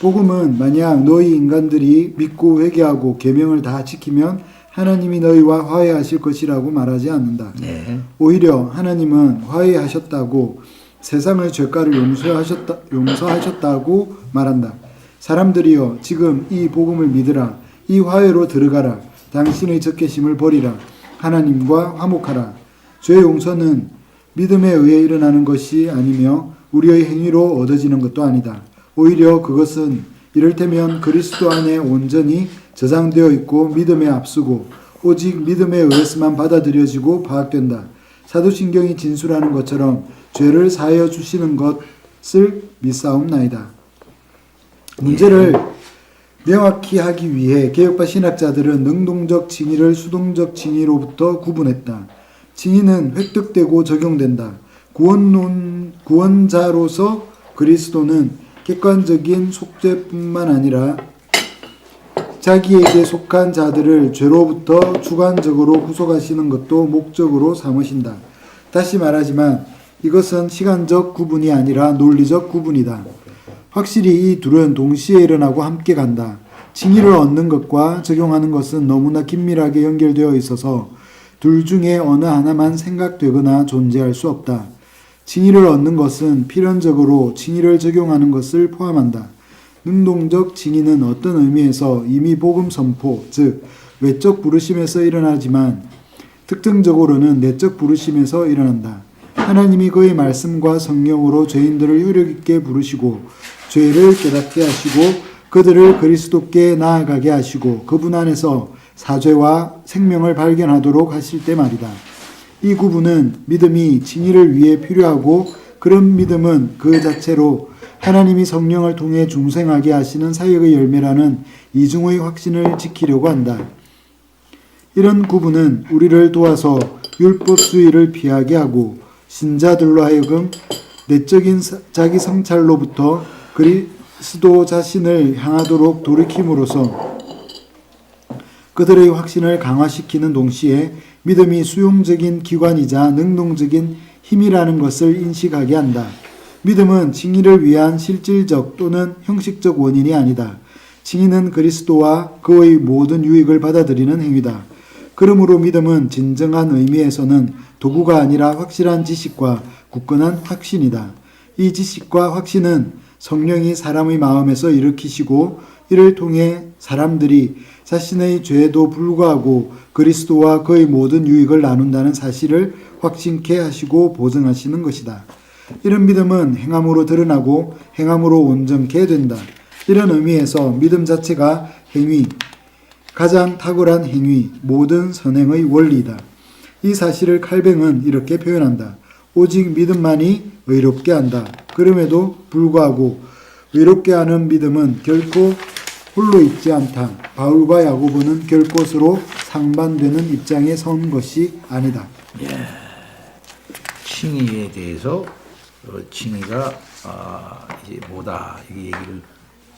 복음은 만약 너희 인간들이 믿고 회개하고 계명을 다 지키면 하나님이 너희와 화해하실 것이라고 말하지 않는다. 네. 오히려 하나님은 화해하셨다고 세상의 죄가를 용서하셨다고 말한다. 사람들이여 지금 이 복음을 믿으라. 이 화해로 들어가라. 당신의 적개심을 버리라. 하나님과 화목하라. 죄 용서는 믿음에 의해 일어나는 것이 아니며 우리의 행위로 얻어지는 것도 아니다. 오히려 그것은 이를테면 그리스도 안에 온전히 저장되어 있고 믿음에 앞서고 오직 믿음에 의해서만 받아들여지고 파악된다. 사도신경이 진술하는 것처럼 죄를 사하여 주시는 것을 믿사옵나이다. 문제를 명확히 하기 위해 개혁파 신학자들은 능동적 칭의를 수동적 칭의로부터 구분했다. 칭의는 획득되고 적용된다. 구원자로서 그리스도는 객관적인 속죄뿐만 아니라 자기에게 속한 자들을 죄로부터 주관적으로 구속하시는 것도 목적으로 삼으신다. 다시 말하지만 이것은 시간적 구분이 아니라 논리적 구분이다. 확실히 이 둘은 동시에 일어나고 함께 간다. 칭의를 얻는 것과 적용하는 것은 너무나 긴밀하게 연결되어 있어서 둘 중에 어느 하나만 생각되거나 존재할 수 없다. 칭의를 얻는 것은 필연적으로 칭의를 적용하는 것을 포함한다. 능동적 칭의는 어떤 의미에서 이미 복음 선포, 즉 외적 부르심에서 일어나지만 특징적으로는 내적 부르심에서 일어난다. 하나님이 그의 말씀과 성령으로 죄인들을 효력 있게 부르시고 죄를 깨닫게 하시고 그들을 그리스도께 나아가게 하시고 그분 안에서 사죄와 생명을 발견하도록 하실 때 말이다. 이 구분은 믿음이 칭의를 위해 필요하고 그런 믿음은 그 자체로 하나님이 성령을 통해 중생하게 하시는 사역의 열매라는 이중의 확신을 지키려고 한다. 이런 구분은 우리를 도와서 율법주의를 피하게 하고 신자들로 하여금 내적인 자기 성찰로부터 그리스도 자신을 향하도록 돌이킴으로써 그들의 확신을 강화시키는 동시에 믿음이 수용적인 기관이자 능동적인 힘이라는 것을 인식하게 한다. 믿음은 칭의를 위한 실질적 또는 형식적 원인이 아니다. 칭의는 그리스도와 그의 모든 유익을 받아들이는 행위다. 그러므로 믿음은 진정한 의미에서는 도구가 아니라 확실한 지식과 굳건한 확신이다. 이 지식과 확신은 성령이 사람의 마음에서 일으키시고 이를 통해 사람들이 자신의 죄에도 불구하고 그리스도와 그의 모든 유익을 나눈다는 사실을 확신케 하시고 보증하시는 것이다. 이런 믿음은 행함으로 드러나고 행함으로 온전케 된다. 이런 의미에서 믿음 자체가 행위, 가장 탁월한 행위, 모든 선행의 원리이다. 이 사실을 칼뱅은 이렇게 표현한다. 오직 믿음만이 의롭게 한다. 그럼에도 불구하고 의롭게 하는 믿음은 결코 홀로 있지 않다. 바울과 야고보는 결코 서로 상반되는 입장에 선 것이 아니다. 칭의에 대해서 칭의가 이제 뭐다 이 얘기를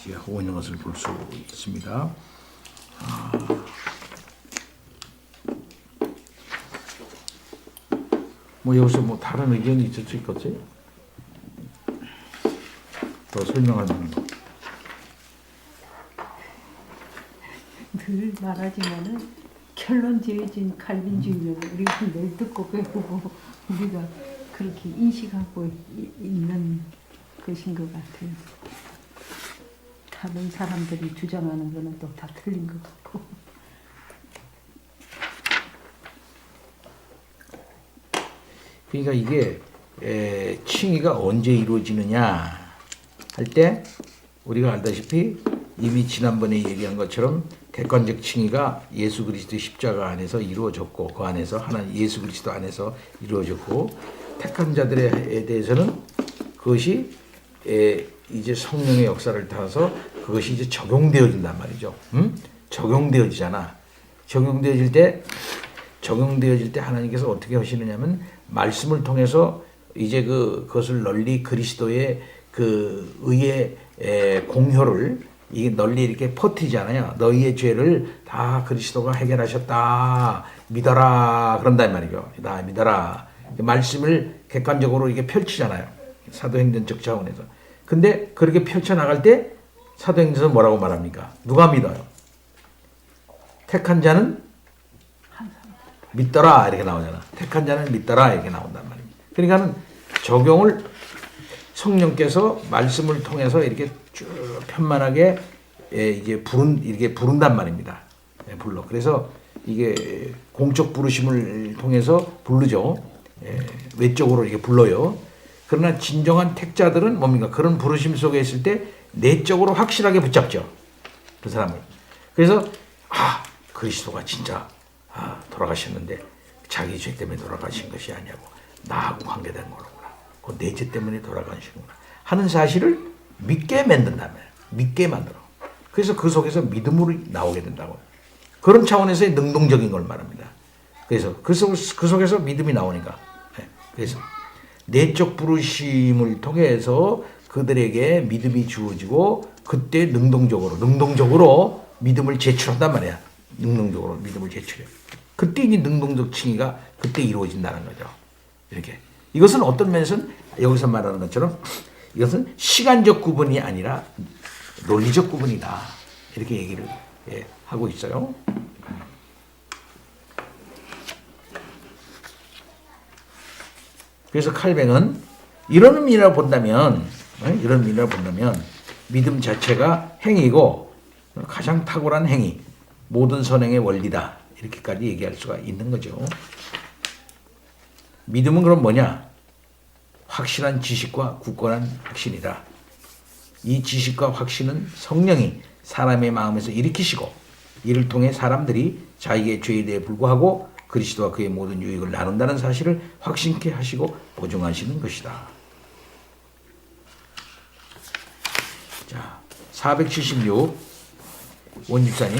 지금 하고 있는 것을 볼 수 있습니다. 뭐 여기서 뭐 다른 의견이 있을 수 있겠지? 더 설명하는 거. 늘 말하지만은 결론 지어진 칼빈주의는 우리가 늘 듣고 배우고 우리가 그렇게 인식하고 있는 것인 것 같아요. 다른 사람들이 주장하는 거는 또 다 틀린 것 같고. 그러니까 이게 칭의가 언제 이루어지느냐 할 때 우리가 알다시피 이미 지난번에 얘기한 것처럼 객관적 칭의가 예수 그리스도의 십자가 안에서 이루어졌고 그 안에서 하나님 예수 그리스도 안에서 이루어졌고 택한 자들에 대해서는 그것이 이제 성령의 역사를 타서 그것이 이제 적용되어진단 말이죠. 적용되어지잖아. 적용되어질 때 하나님께서 어떻게 하시느냐면 말씀을 통해서 이제 그것을 널리 그리스도의 그 의의 공효를 이게 널리 이렇게 퍼뜨리잖아요. 너희의 죄를 다 그리스도가 해결하셨다. 믿어라. 그런단 말이죠. 다 믿어라. 말씀을 객관적으로 이게 펼치잖아요. 사도행전적 차원에서. 근데 그렇게 펼쳐나갈 때 사도행전에서 뭐라고 말합니까? 누가 믿어요? 택한 자는 믿더라. 이렇게 나오잖아. 택한 자는 믿더라. 이렇게 나온단 말입니다. 그러니까는 적용을 성령께서 말씀을 통해서 이렇게 쭉 편만하게 이제 이렇게 부른단 말입니다. 불러. 그래서 이게 공적 부르심을 통해서 부르죠. 외적으로 이렇게 불러요. 그러나 진정한 택자들은 뭡니까? 그런 부르심 속에 있을 때 내적으로 확실하게 붙잡죠. 그 사람을. 그래서 그리스도가 진짜 돌아가셨는데 자기 죄 때문에 돌아가신 것이 아니고 나하고 관계된 거로구나. 그 내 죄 때문에 돌아가시는구나 하는 사실을 믿게 만든다면 믿게 만들어. 그래서 그 속에서 믿음으로 나오게 된다고. 그런 차원에서의 능동적인 걸 말합니다. 그래서 그 속에서 믿음이 나오니까. 그래서 내적 부르심을 통해서 그들에게 믿음이 주어지고 그때 능동적으로 믿음을 제출한단 말이야. 능동적으로 믿음을 제출해. 그때 이 능동적 칭의가 그때 이루어진다는 거죠. 이렇게. 이것은 어떤 면에서는 여기서 말하는 것처럼 이것은 시간적 구분이 아니라 논리적 구분이다. 이렇게 얘기를 하고 있어요. 그래서 칼뱅은 이런 의미로 본다면 믿음 자체가 행위고 가장 탁월한 행위, 모든 선행의 원리다. 이렇게까지 얘기할 수가 있는 거죠. 믿음은 그럼 뭐냐? 확실한 지식과 굳건한 확신이다. 이 지식과 확신은 성령이 사람의 마음에서 일으키시고 이를 통해 사람들이 자기의 죄에 대해 불구하고 그리스도와 그의 모든 유익을 나눈다는 사실을 확신케 하시고 보증하시는 것이다. 476 원집사님.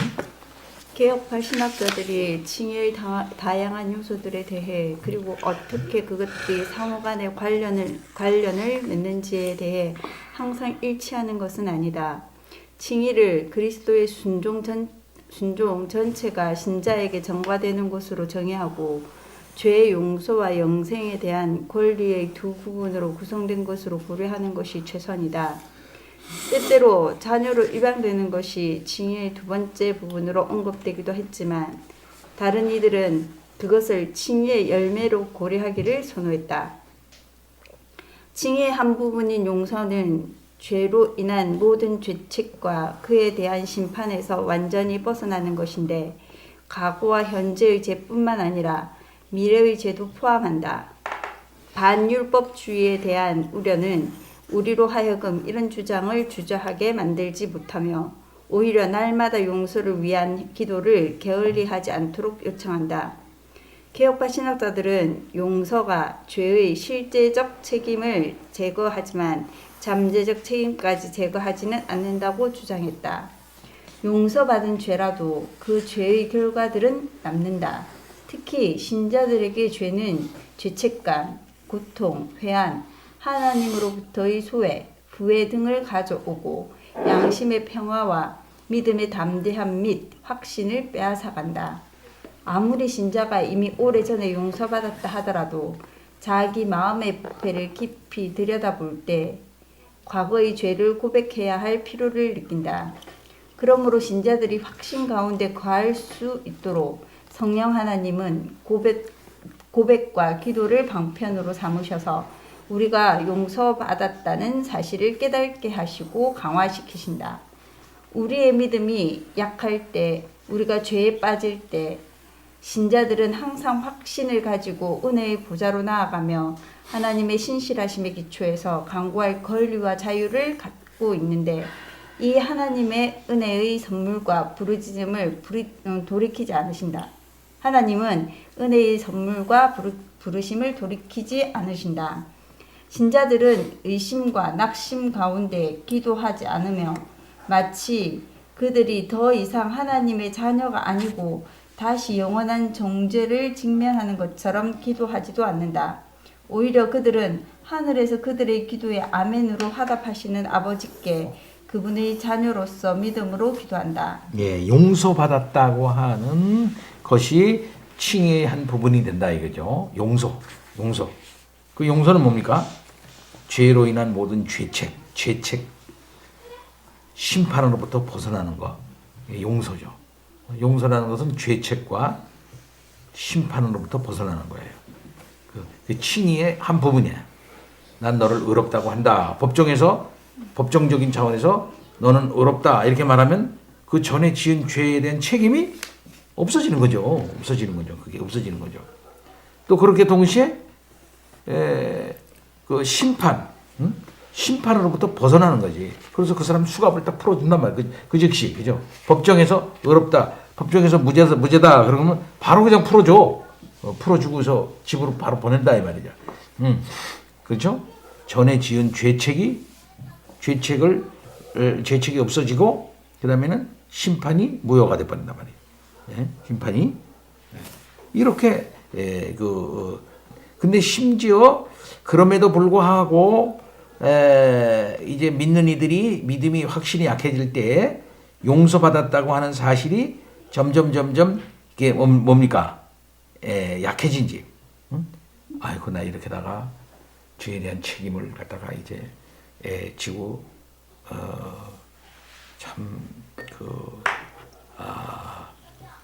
개혁파 신학자들이 칭의의 다양한 요소들에 대해 그리고 어떻게 그것들이 상호 간의 관련을 맺는지에 대해 항상 일치하는 것은 아니다. 칭의를 그리스도의 순종 전체가 신자에게 전가되는 것으로 정의하고 죄의 용서와 영생에 대한 권리의 두 부분으로 구성된 것으로 고려하는 것이 최선이다. 때때로 자녀로 입양되는 것이 칭의의 두 번째 부분으로 언급되기도 했지만 다른 이들은 그것을 칭의의 열매로 고려하기를 선호했다. 칭의의 한 부분인 용서는 죄로 인한 모든 죄책과 그에 대한 심판에서 완전히 벗어나는 것인데 과거와 현재의 죄뿐만 아니라 미래의 죄도 포함한다. 반율법주의에 대한 우려는 우리로 하여금 이런 주장을 주저하게 만들지 못하며 오히려 날마다 용서를 위한 기도를 게을리하지 않도록 요청한다. 개혁파 신학자들은 용서가 죄의 실제적 책임을 제거하지만 잠재적 책임까지 제거하지는 않는다고 주장했다. 용서받은 죄라도 그 죄의 결과들은 남는다. 특히 신자들에게 죄는 죄책감, 고통, 회한, 하나님으로부터의 소외, 부해 등을 가져오고 양심의 평화와 믿음의 담대함 및 확신을 빼앗아간다. 아무리 신자가 이미 오래전에 용서받았다 하더라도 자기 마음의 부패를 깊이 들여다볼 때 과거의 죄를 고백해야 할 필요를 느낀다. 그러므로 신자들이 확신 가운데 거할 수 있도록 성령 하나님은 고백과 기도를 방편으로 삼으셔서 우리가 용서받았다는 사실을 깨닫게 하시고 강화시키신다. 우리의 믿음이 약할 때, 우리가 죄에 빠질 때 신자들은 항상 확신을 가지고 은혜의 보좌로 나아가며 하나님의 신실하심에 기초해서 간구할 권리와 자유를 갖고 있는데 이 하나님의 은혜의 선물과 부르짖음을 돌이키지 않으신다. 하나님은 은혜의 선물과 부르심을 돌이키지 않으신다. 신자들은 의심과 낙심 가운데 기도하지 않으며 마치 그들이 더 이상 하나님의 자녀가 아니고 다시 영원한 정죄를 직면하는 것처럼 기도하지도 않는다. 오히려 그들은 하늘에서 그들의 기도에 아멘으로 화답하시는 아버지께 그분의 자녀로서 믿음으로 기도한다. 예, 용서받았다고 하는 것이 칭의의 한 부분이 된다 이거죠. 용서. 그 용서는 뭡니까? 죄로 인한 모든 죄책, 심판으로부터 벗어나는 것. 용서죠. 용서라는 것은 죄책과 심판으로부터 벗어나는 거예요. 그 칭의의 한 부분이야. 난 너를 의롭다고 한다. 법정적인 차원에서 너는 의롭다. 이렇게 말하면 그 전에 지은 죄에 대한 책임이 없어지는 거죠. 그게 없어지는 거죠. 또 그렇게 동시에 그 심판으로부터 벗어나는 거지. 그래서 그 사람 수갑을 딱 풀어준단 말이야. 그 즉시, 그죠? 법정에서 의롭다, 법정에서 무죄다. 그러면 바로 그냥 풀어줘. 풀어주고서 집으로 바로 보낸다 이 말이죠. 그렇죠? 전에 지은 죄책이 없어지고 그 다음에는 심판이 무효가 돼 버린단 말이에요. 예? 심판이 이렇게 근데 심지어 그럼에도 불구하고 이제 믿는 이들이 믿음이 확실히 약해질 때 용서받았다고 하는 사실이 점점 이게 뭡니까? 약해진지. 아이고 나 이렇게다가 죄에 대한 책임을 갖다가 이제 지고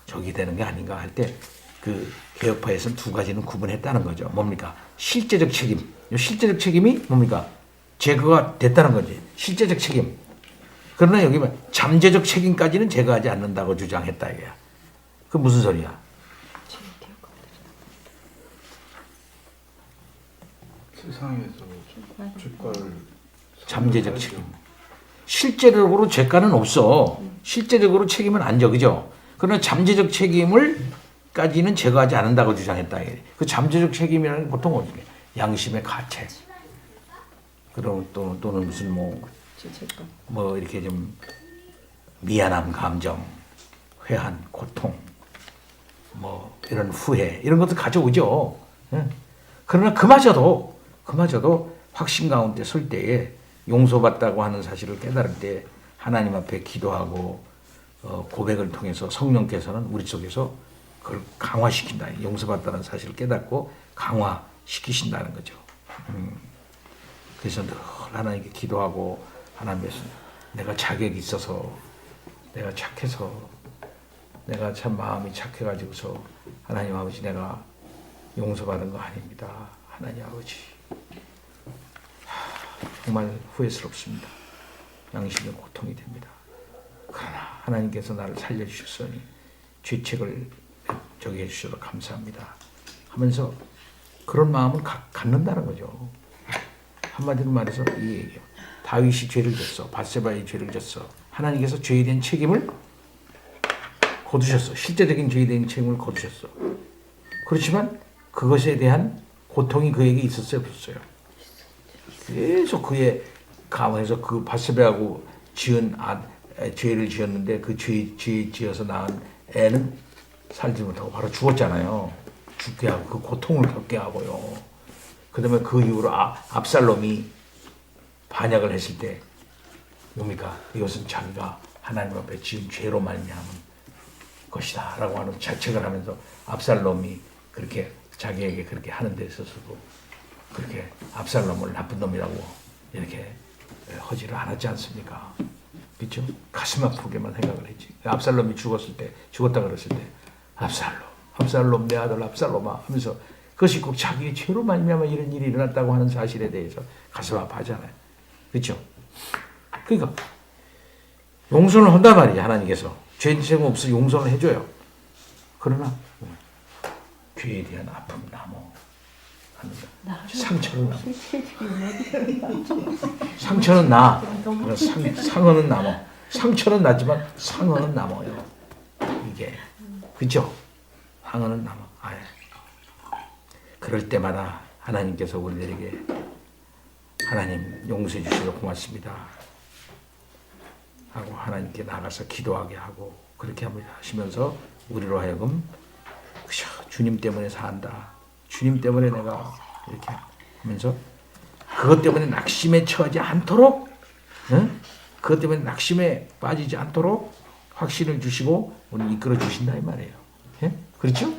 저기 되는 게 아닌가 할 때 그 개혁파에서는 두 가지는 구분했다는 거죠. 뭡니까? 실제적 책임. 이 실제적 책임이 뭡니까? 제거가 됐다는 거지. 실제적 책임. 그러나 여기 잠재적 책임까지는 제거하지 않는다고 주장했다 이거야. 그 무슨 소리야? 세상에서 죄가를 잠재적 책임. 실제적으로 죄가는 없어. 실제적으로 책임은 안 져, 그죠? 그러나 잠재적 책임을까지는 제거하지 않는다고 주장했다. 그 잠재적 책임이라는 게 보통 어떻게? 양심의 가책. 그럼 또는 무슨 죄책감. 뭐 이렇게 좀 미안함 감정, 회한, 고통, 뭐 이런 후회 이런 것도 가져오죠. 예. 그러나 그마저도 확신 가운데 설 때에 용서받다고 하는 사실을 깨달을 때 하나님 앞에 기도하고 고백을 통해서 성령께서는 우리 속에서 그걸 강화시킨다. 용서받다는 사실을 깨닫고 강화시키신다는 거죠. 그래서 늘 하나님께 기도하고 하나님께서 내가 자격이 있어서 내가 착해서 내가 참 마음이 착해가지고서 하나님 아버지 내가 용서받은 거 아닙니다. 하나님 아버지 정말 후회스럽습니다. 양심의 고통이 됩니다. 그러나 하나님께서 나를 살려주셨으니 죄책을 저기 해주셔서 감사합니다 하면서 그런 마음을 갖는다는 거죠. 한마디로 말해서 이 얘기예요. 다윗이 죄를 졌어. 밧세바의 죄를 졌어. 하나님께서 죄에 대한 책임을 거두셨어. 실제적인 죄에 대한 책임을 거두셨어. 그렇지만 그것에 대한 고통이 그에게 있었어요, 없었어요? 계속 그의 가문에서 그 밧세바하고 지은 죄를 지었는데 그 죄 지어서 낳은 애는 살지 못하고 바로 죽었잖아요. 죽게 하고 그 고통을 겪게 하고요. 그다음에 그 이후로 압살롬이 반역을 했을 때 뭡니까? 이것은 자기가 하나님 앞에 지은 죄로 말미암은 것이다 라고 하는 자책을 하면서 압살롬이 그렇게 자기에게 그렇게 하는 데 있어서도 그렇게 압살롬을 나쁜 놈이라고 이렇게 허지를 않았지 않습니까? 그렇죠? 가슴 아프게만 생각을 했지. 압살롬이 죽었다 그랬을 때 압살롬 내 아들 압살롬아 하면서 그것이 꼭 자기의 죄로 말미암아 이런 일이 일어났다고 하는 사실에 대해서 가슴 아파하잖아요. 그렇죠? 그러니까 용서를 한단 말이야. 하나님께서 죄책 없어 용서를 해줘요. 그러나 죄에 대한 아픔 남어 상처는 남어. 상처는 나. 상처는 남어. 상처는 나지만 상처는 남어요. 이게 그죠? 상처는 남어. 아예. 그럴 때마다 하나님께서 우리들에게 하나님 용서해 주셔서 고맙습니다 하고 하나님께 나가서 기도하게 하고 그렇게 하시면서 우리로 하여금 그저 주님 때문에 산다. 주님 때문에 내가 이렇게 하면서 그것 때문에 낙심에 처하지 않도록 그것 때문에 낙심에 빠지지 않도록 확신을 주시고 오늘 이끌어 주신다 이 말이에요. 예? 그렇죠?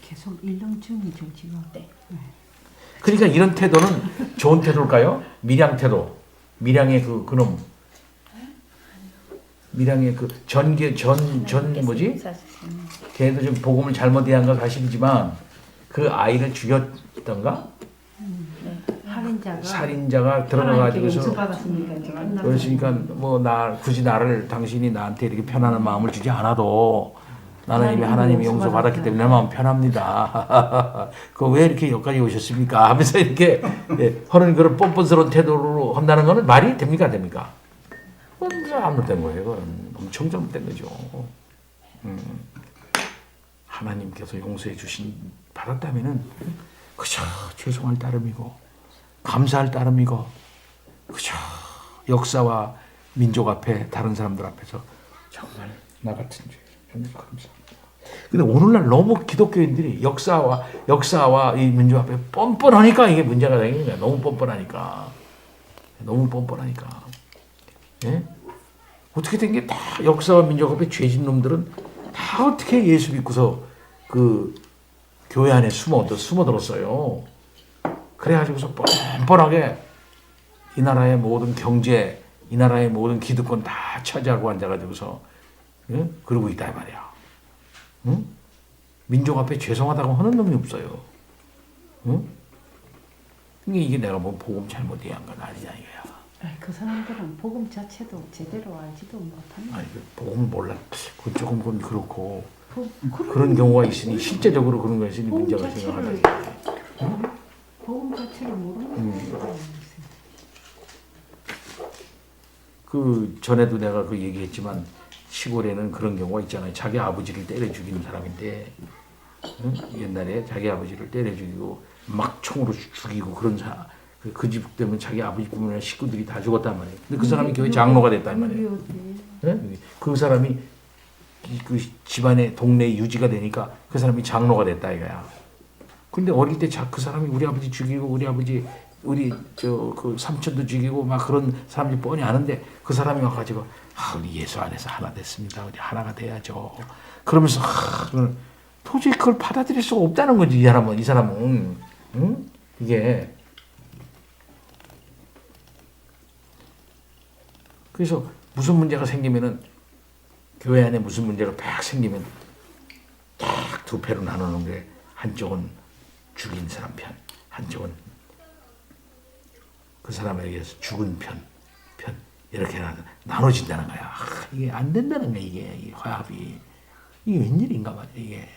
계속 일렁 중이죠 지금. 네. 그러니까 이런 태도는 좋은 태도일까요? 밀양 태도. 밀양의 그놈. 밀양의 그 뭐지? 걔도 좀 복음을 잘못 이해한 건 사실이지만 그 아이를 죽였던가? 살인자가 들어가가지고서 그러니까 뭐 굳이 당신이 나한테 이렇게 편안한 마음을 주지 않아도 나는 이미 하나님이 용서 받았기 때문에 내 마음 편합니다. 그 왜 이렇게 여기까지 오셨습니까? 하면서 이렇게 하는 그런 뻔뻔스러운 태도로 한다는 거는 말이 됩니까? 됩니까? 잘못된 거예요. 그건 엄청 잘못된 거죠. 하나님께서 용서해 주신 받았다면은 그저 죄송할 따름이고 감사할 따름이고 그저 역사와 민족 앞에 다른 사람들 앞에서 정말 나 같은 죄 감사. 근데 오늘날 너무 기독교인들이 역사와 이 민족 앞에 뻔뻔하니까 이게 문제가 생기는 거야. 너무 뻔뻔하니까. 예? 어떻게 된 게 다 역사와 민족 앞에 죄진 놈들은 다 어떻게 예수 믿고서 그 교회 안에 숨어들었어요. 그래가지고서 뻔뻔하게 이 나라의 모든 경제, 이 나라의 모든 기득권 다 차지하고 앉아가지고서 예? 그러고 있다 이 말이야. 응? 민족 앞에 죄송하다고 하는 놈이 없어요. 응? 이게 내가 뭐 복음 잘못 이해한 건 아니냐 이거야. 그 사람들은 복음 자체도 제대로 알지도 못합니다. 아니, 복음을 몰라. 그건 조금 그렇고 그런 경우가 있으니 실제적으로 그런 거 있으니 문제가 생겨나다. 복음 자체를 모르는 거예요. 그 전에도 내가 그 얘기했지만 시골에는 그런 경우가 있잖아요. 자기 아버지를 때려 죽이는 사람인데 응? 옛날에 자기 아버지를 때려 죽이고 막 총으로 죽이고 그런 그 집 때문에 자기 아버지뿐만 아니라 식구들이 다 죽었단 말이에요. 근데 그 사람이 교회 장로가 됐단 말이에요. 예? 그 사람이 그 집안의 동네 유지가 되니까 그 사람이 장로가 됐다 이거야. 근데 어릴 때 그 사람이 우리 아버지 죽이고 우리 그 삼촌도 죽이고 막 그런 사람들이 뻔히 아는데 그 사람이 와가지고 우리 예수 안에서 하나 됐습니다. 우리 하나가 돼야죠. 그러면서 도저히 그걸 받아들일 수가 없다는 거지 이 사람은 응? 이게 그래서 무슨 문제가 생기면은 교회 안에 무슨 문제가 딱 생기면 딱 두 패로 나누는 게 한쪽은 죽인 사람 편, 한쪽은 그 사람에 의해서 죽은 편 이렇게 나눠진다는 거야. 이게 안 된다는 거야 이게 화합이. 이게 웬일인가 말이야 이게.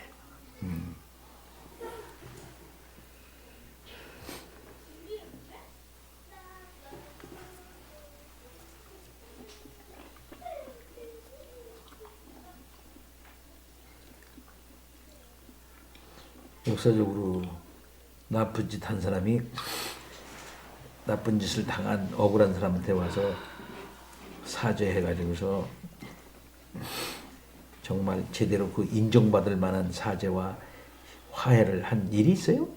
역사적으로 나쁜 짓 한 사람이 나쁜 짓을 당한 억울한 사람한테 와서 사죄해가지고서 정말 제대로 그 인정받을 만한 사죄와 화해를 한 일이 있어요?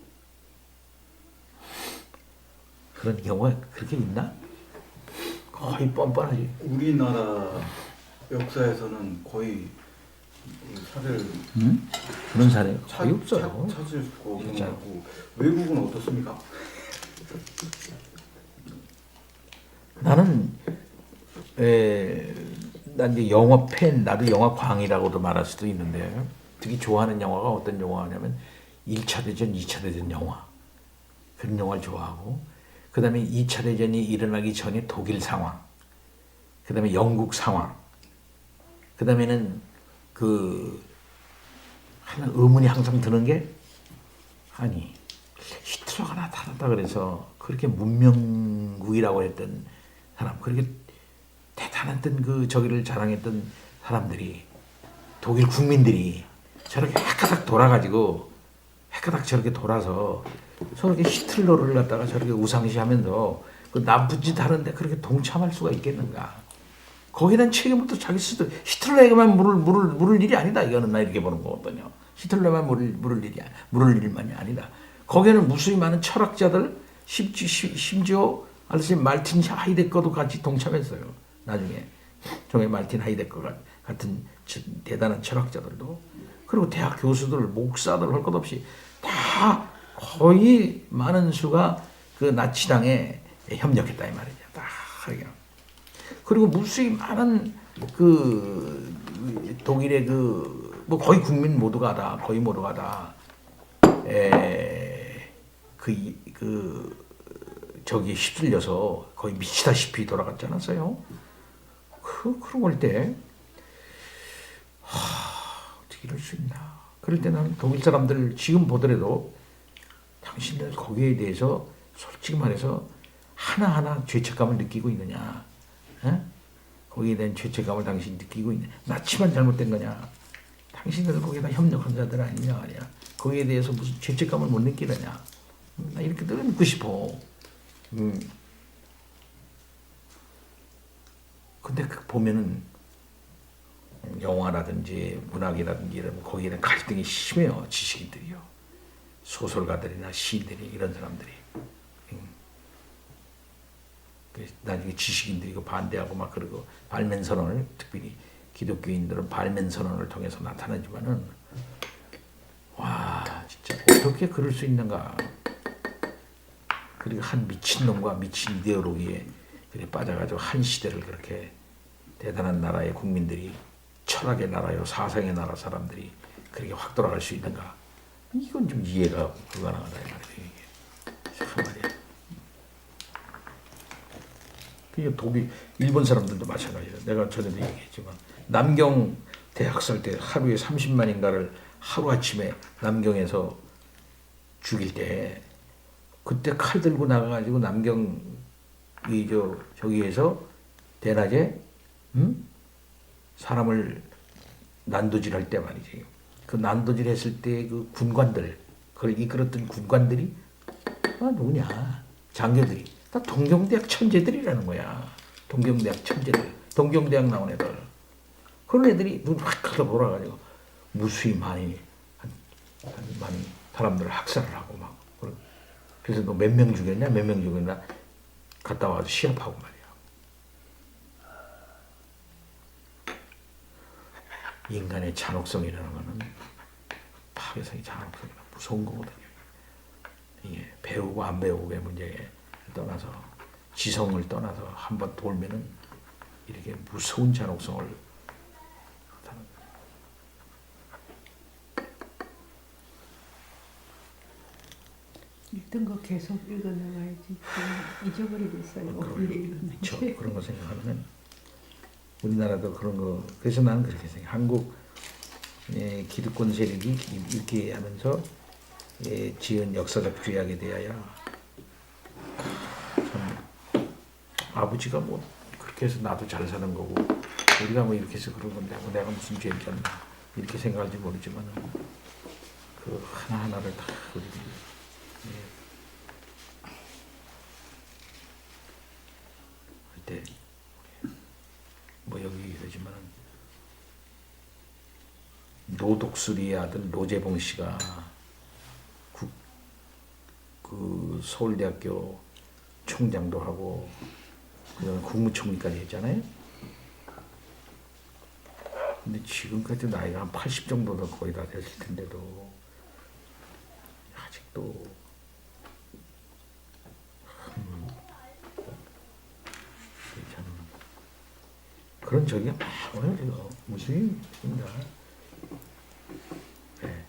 그런 경우가 그렇게 있나? 거의 뻔뻔하지. 우리나라 역사에서는 거의 사례를 그런 사례 거의 없어요. 찾을 수가 없는 진짜. 거고 외국은 어떻습니까? 나는 난 이제 영화 팬, 나도 영화 광이라고도 말할 수도 있는데 특히 좋아하는 영화가 어떤 영화냐면 1차 대전, 2차 대전 영화 그런 영화를 좋아하고 그 다음에 2차 대전이 일어나기 전에 독일 상황 그 다음에 영국 상황 그 다음에는 하나 의문이 항상 드는 게 아니 히틀러가 나타났다 그래서 그렇게 문명국이라고 했던 사람 그렇게 대단했던 그 저기를 자랑했던 사람들이 독일 국민들이 저렇게 헷가닥 돌아가지고 헷가닥 저렇게 돌아서 저렇게 히틀러를 갖다가 저렇게 우상시하면서 그 나쁜 짓 하는데 그렇게 동참할 수가 있겠는가? 거기에 대한 책임을 또 자기 스스로 히틀러에게만 물을 일이 아니다. 이거는 나 이렇게 보는 거거든요. 히틀러만 물을 일만이 아니다. 거기에는 무수히 많은 철학자들 심지어 알렉시 말틴 하이데거도 같이 동참했어요. 나중에 종의 말틴 하이데거 같은 대단한 철학자들도 그리고 대학 교수들, 목사들 할 것 없이 다 거의 많은 수가 그 나치당에 협력했다 이 말이죠. 다 그냥. 그리고 무수히 많은 그 독일의 뭐 거의 국민 모두가 다 거의 모두가 다 저기 휩쓸려서 거의 미치다시피 돌아갔지 않았어요? 그런 걸 때 어떻게 이럴 수 있나? 그럴 때 나는 독일 사람들 지금 보더라도 당신들 거기에 대해서 솔직히 말해서 하나하나 죄책감을 느끼고 있느냐? 에? 거기에 대한 죄책감을 당신이 느끼고 있느냐? 나치만 잘못된 거냐? 당신들 거기에다 협력한 자들 아니냐 말이야. 거기에 대해서 무슨 죄책감을 못 느끼느냐? 나 이렇게 늘 묻고 싶어. 근데 보면은 영화라든지 문학이라든지 이런 거기에는 갈등이 심해요. 지식인들이요. 소설가들이나 시인들이 이런 사람들이. 나중에 지식인들이 이거 반대하고 막 그러고 발면선언을 특별히 기독교인들은 발면선언을 통해서 나타나지만은 와 진짜 어떻게 그럴 수 있는가. 그리고 한 미친놈과 미친 이데올로기에 그래 빠져가지고 한 시대를 그렇게 대단한 나라의 국민들이 철학의 나라요 사상의 나라 사람들이 그렇게 확 돌아갈 수 있는가. 이건 좀 이해가 불가능하다 이 말이에요. 참 말이야. 그게 독일, 일본 사람들도 마찬가지예요. 내가 전에도 얘기했지만 남경 대학 살 때 하루에 30만인가를 하루아침에 남경에서 죽일 때 그때 칼 들고 나가가지고 남경 저기에서 대낮에 사람을 난도질할 때 말이지. 그 난도질 했을 때 그 군관들, 그걸 이끌었던 군관들이 누구냐? 장교들이 다 동경대학 천재들이라는 거야. 동경대학 천재들, 동경대학 나온 애들. 그런 애들이 눈 확 하다 돌아가지고 무수히 많이 많이 사람들을 학살을 하고 막. 그래서 너 몇 명 죽였냐? 몇 명 죽였냐? 갔다 와서 시합하고 말이야. 인간의 잔혹성이라는 거는 파괴성이 잔혹성이라 무서운 거거든요. 이게 배우고 안 배우고의 문제에 떠나서 지성을 떠나서 한번 돌면은 이렇게 무서운 잔혹성을 나타나는 읽던 거 계속 읽어나가야지. 잊어버리겠어요. 저 그런 거 생각하면 우리나라도 그런 거. 그래서 나는 그렇게 생각해. 한국 기득권 세력이 이렇게 하면서 지은 역사적 죄악에 대하여 참 아버지가 뭐 그렇게 해서 나도 잘 사는 거고 우리가 뭐 이렇게 해서 그런 건데 뭐 내가 무슨 죄를 졌나 이렇게 생각할지 모르지만 그 하나하나를 다 우리들이 그때 뭐 여기 그러지만은 노독수리의 아들 노재봉 씨가 그 서울대학교 총장도 하고 그다음에 국무총리까지 했잖아요. 근데 지금까지 나이가 한 80 정도도 거의 다 됐을 텐데도 아직도 참 그런 적이 많아요. 지금 무슨 일입니다. 네.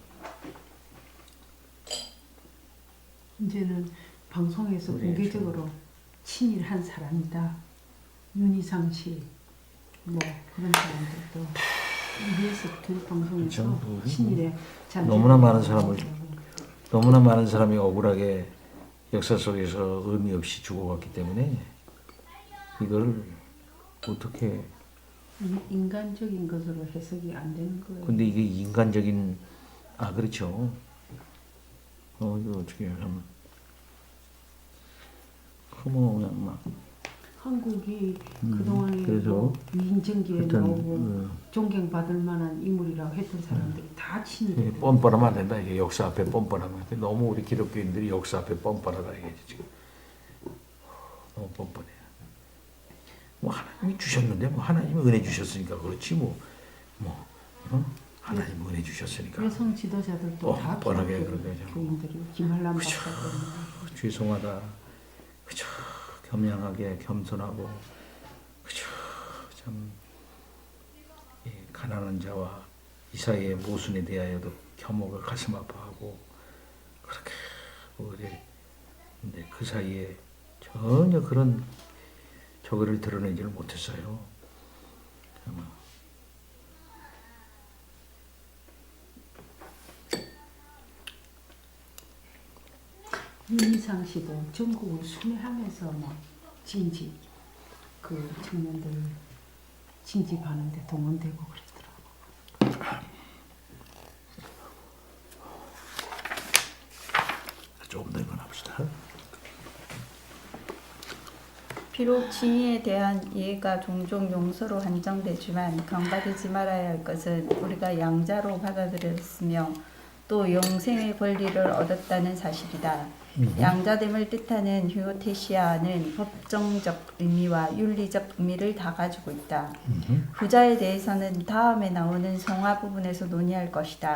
이제는 방송에서 그래, 공개적으로 친일한 사람이다. 윤희상 씨, 뭐 그런 사람들도 EBS 방송에서 그렇죠. 친일에 너무나 많은 너무나 많은 사람이 억울하게 역사 속에서 의미 없이 죽어갔기 때문에 이걸 어떻게 인간적인 것으로 해석이 안 되는 거예요. 근데 이게 인간적인 그렇죠. 이거 어떻게 하면 뭐 그냥 막 한국이 그동안에 그래서 뭐 민정기에 하여튼, 나오고 존경받을 만한 인물이라고 했던 사람들이 다 친일이에요. 뻔뻔하면 안 된다. 이게 역사 앞에 뻔뻔하면 안 돼. 너무 우리 기독교인들이 역사 앞에 뻔뻔하다 이게 지금 너무 뻔뻔해. 뭐 하나님이 주셨는데 뭐 하나님이 은혜 주셨으니까 그렇지 하나님 은혜 주셨으니까 외성 지도자들도 다 뻔뻔하게 그러게 교인들이 김한람 그쵸. 박사님 죄송하다. 그쵸. 겸양하게 겸손하고 그쵸. 참 가난한 자와 이 사이의 모순에 대하여도 겸허가 가슴 아파하고 그렇게 근데 그 사이에 전혀 그런 저거를 드러내지를 못했어요. 아마 윤희상 씨도 전국을 순회하면서 막 징집 그 청년들 징집하는데 동원되고 그랬더라고. 조금 더 읽어봅시다. 비록 진위에 대한 이해가 종종 용서로 한정되지만 강박되지 말아야 할 것은 우리가 양자로 받아들였으며 또 영생의 권리를 얻었다는 사실이다. 양자됨을 뜻하는 휴오테시아는 법정적 의미와 윤리적 의미를 다 가지고 있다. 후자에 대해서는 다음에 나오는 성화 부분에서 논의할 것이다.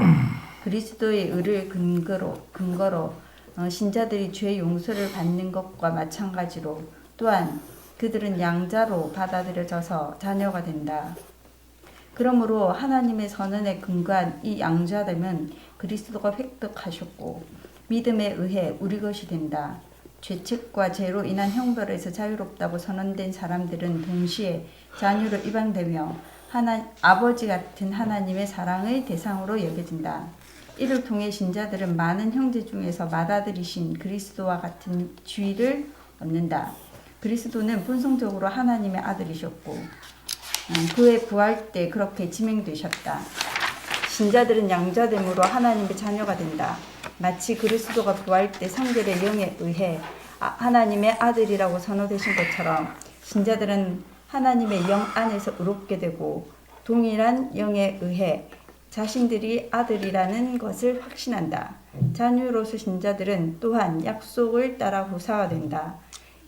그리스도의 의를 근거로 신자들이 죄 용서를 받는 것과 마찬가지로 또한 그들은 양자로 받아들여져서 자녀가 된다. 그러므로 하나님의 선언에 근거한 이 양자됨은 그리스도가 획득하셨고 믿음에 의해 우리 것이 된다. 죄책과 죄로 인한 형벌에서 자유롭다고 선언된 사람들은 동시에 자녀로 입양되며 아버지 같은 하나님의 사랑의 대상으로 여겨진다. 이를 통해 신자들은 많은 형제 중에서 맏아들이신 그리스도와 같은 지위를 얻는다. 그리스도는 본성적으로 하나님의 아들이셨고 그의 부활 때 그렇게 지명되셨다. 신자들은 양자됨으로 하나님의 자녀가 된다. 마치 그리스도가 부활 때 성결의 영에 의해 하나님의 아들이라고 선언되신 것처럼 신자들은 하나님의 영 안에서 의롭게 되고 동일한 영에 의해 자신들이 아들이라는 것을 확신한다. 자녀로서 신자들은 또한 약속을 따라 후사화된다.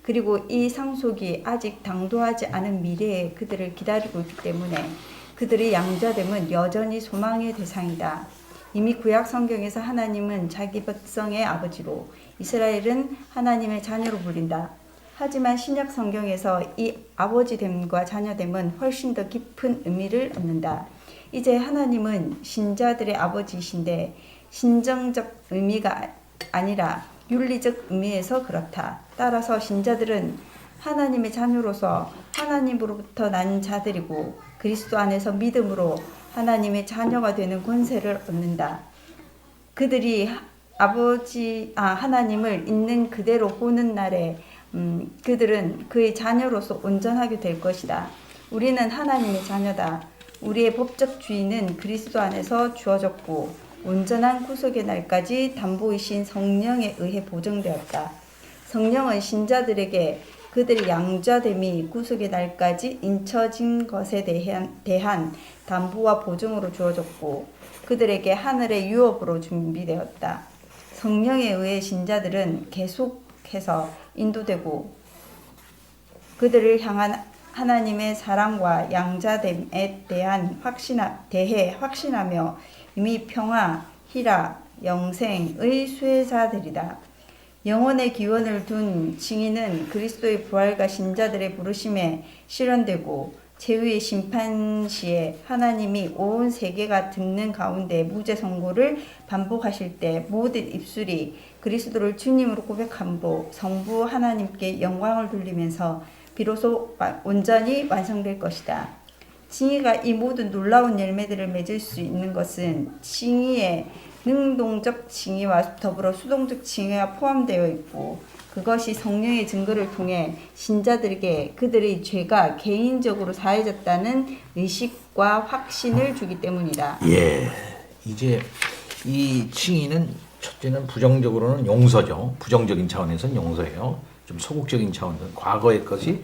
그리고 이 상속이 아직 당도하지 않은 미래에 그들을 기다리고 있기 때문에 그들의 양자됨은 여전히 소망의 대상이다. 이미 구약 성경에서 하나님은 자기 백성의 아버지로 이스라엘은 하나님의 자녀로 불린다. 하지만 신약 성경에서 이 아버지됨과 자녀됨은 훨씬 더 깊은 의미를 얻는다. 이제 하나님은 신자들의 아버지이신데 신정적 의미가 아니라 윤리적 의미에서 그렇다. 따라서 신자들은 하나님의 자녀로서 하나님으로부터 난 자들이고 그리스도 안에서 믿음으로 하나님의 자녀가 되는 권세를 얻는다. 그들이 하나님을 있는 그대로 보는 날에 그들은 그의 자녀로서 온전하게 될 것이다. 우리는 하나님의 자녀다. 우리의 법적 주인은 그리스도 안에서 주어졌고 온전한 구속의 날까지 담보이신 성령에 의해 보증되었다. 성령은 신자들에게 그들의 양자됨이 구속의 날까지 인쳐진 것에 대한 담보와 보증으로 주어졌고 그들에게 하늘의 유업으로 준비되었다. 성령에 의해 신자들은 계속해서 인도되고 그들을 향한 하나님의 사랑과 양자됨에 대해 확신하며 이미 평화, 희락, 영생의 수혜자들이다. 영혼의 기원을 둔 징의는 그리스도의 부활과 신자들의 부르심에 실현되고 제후의 심판 시에 하나님이 온 세계가 듣는 가운데 무죄 선고를 반복하실 때 모든 입술이 그리스도를 주님으로 고백함으로 성부 하나님께 영광을 돌리면서 비로소 온전히 완성될 것이다. 징의가 이 모든 놀라운 열매들을 맺을 수 있는 것은 징의의 능동적 징의와 더불어 수동적 징의가 포함되어 있고 그것이 성령의 증거를 통해 신자들에게 그들의 죄가 개인적으로 사해졌다는 의식과 확신을 주기 때문이다. 예, 이제 이 칭의는 첫째는 부정적으로는 용서죠. 부정적인 차원에서는 용서예요. 좀 소극적인 차원에서는 과거의 것이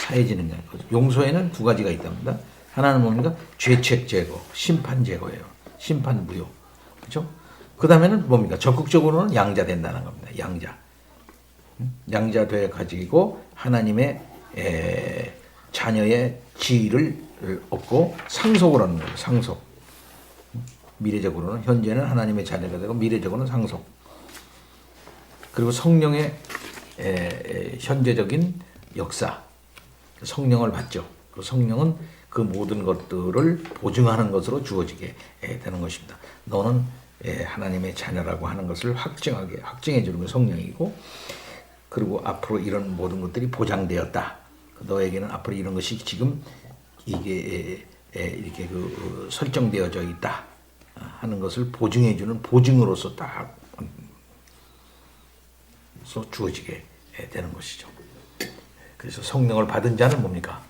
사해지는 거예요. 용서에는 두 가지가 있답니다. 하나는 뭡니까? 죄책 제거, 심판 제거예요. 심판 무효. 그렇죠? 그 다음에는 뭡니까? 적극적으로는 양자된다는 겁니다. 양자돼 가지고 하나님의 자녀의 지위를 얻고 상속을 하는 거예요. 상속. 미래적으로는 현재는 하나님의 자녀가 되고 미래적으로는 상속. 그리고 성령의 현재적인 역사. 성령을 받죠. 그 성령은 그 모든 것들을 보증하는 것으로 주어지게 되는 것입니다. 너는 하나님의 자녀라고 하는 것을 확증해 주는 게 성령이고, 그리고 앞으로 이런 모든 것들이 보장되었다. 너에게는 앞으로 이런 것이 지금 이게 이렇게 설정되어져 있다 하는 것을 보증해 주는 보증으로서 딱 주어지게 되는 것이죠. 그래서 성령을 받은 자는 뭡니까?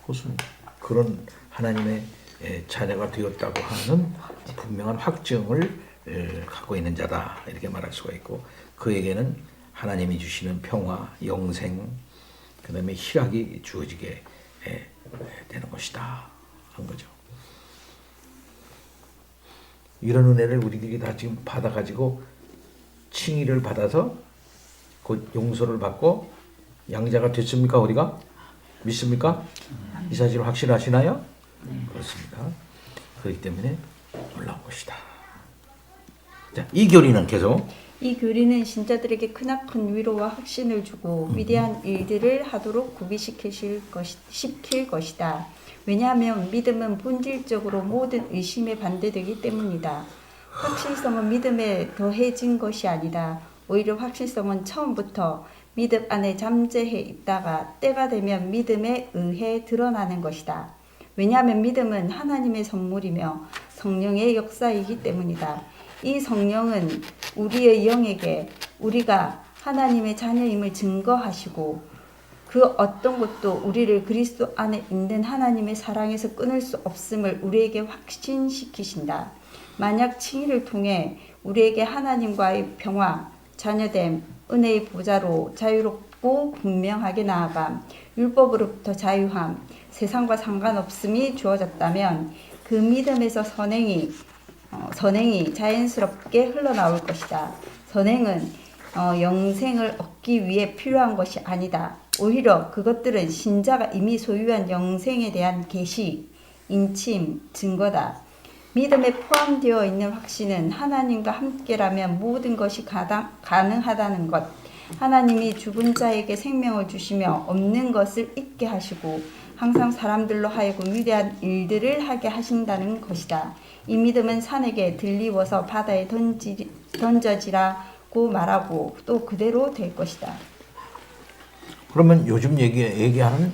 그것은 그런 하나님의 자녀가 되었다고 하는 분명한 확증을 갖고 있는 자다, 이렇게 말할 수가 있고, 그에게는 하나님이 주시는 평화, 영생, 그 다음에 희락이 주어지게 되는 것이다 한 거죠. 이런 은혜를 우리들이 다 지금 받아가지고 칭의를 받아서 그 용서를 받고 양자가 됐습니까? 우리가? 믿습니까? 이 사실을 확신하시나요? 그렇습니다. 그렇기 때문에 놀라운 것이다. 자, 이 교리는 계속 이 교리는 신자들에게 크나큰 위로와 확신을 주고 위대한 일들을 하도록 구비시킬 것이다. 왜냐하면 믿음은 본질적으로 모든 의심에 반대되기 때문이다. 확실성은 믿음에 더해진 것이 아니다. 오히려 확실성은 처음부터 믿음 안에 잠재해 있다가 때가 되면 믿음에 의해 드러나는 것이다. 왜냐하면 믿음은 하나님의 선물이며 성령의 역사이기 때문이다. 이 성령은 우리의 영에게 우리가 하나님의 자녀임을 증거하시고 그 어떤 것도 우리를 그리스도 안에 있는 하나님의 사랑에서 끊을 수 없음을 우리에게 확신시키신다. 만약 칭의를 통해 우리에게 하나님과의 평화, 자녀됨, 은혜의 보좌로 자유롭고 분명하게 나아감, 율법으로부터 자유함, 세상과 상관없음이 주어졌다면 그 믿음에서 선행이 자연스럽게 흘러나올 것이다. 선행은 영생을 얻기 위해 필요한 것이 아니다. 오히려 그것들은 신자가 이미 소유한 영생에 대한 계시, 인침, 증거다. 믿음에 포함되어 있는 확신은 하나님과 함께라면 모든 것이 가능하다는 것, 하나님이 죽은 자에게 생명을 주시며 없는 것을 있게 하시고 항상 사람들로 하여금 위대한 일들을 하게 하신다는 것이다. 이 믿음은 산에게 들리워서 바다에 던져지라고 말하고 또 그대로 될 것이다. 그러면 요즘 얘기하는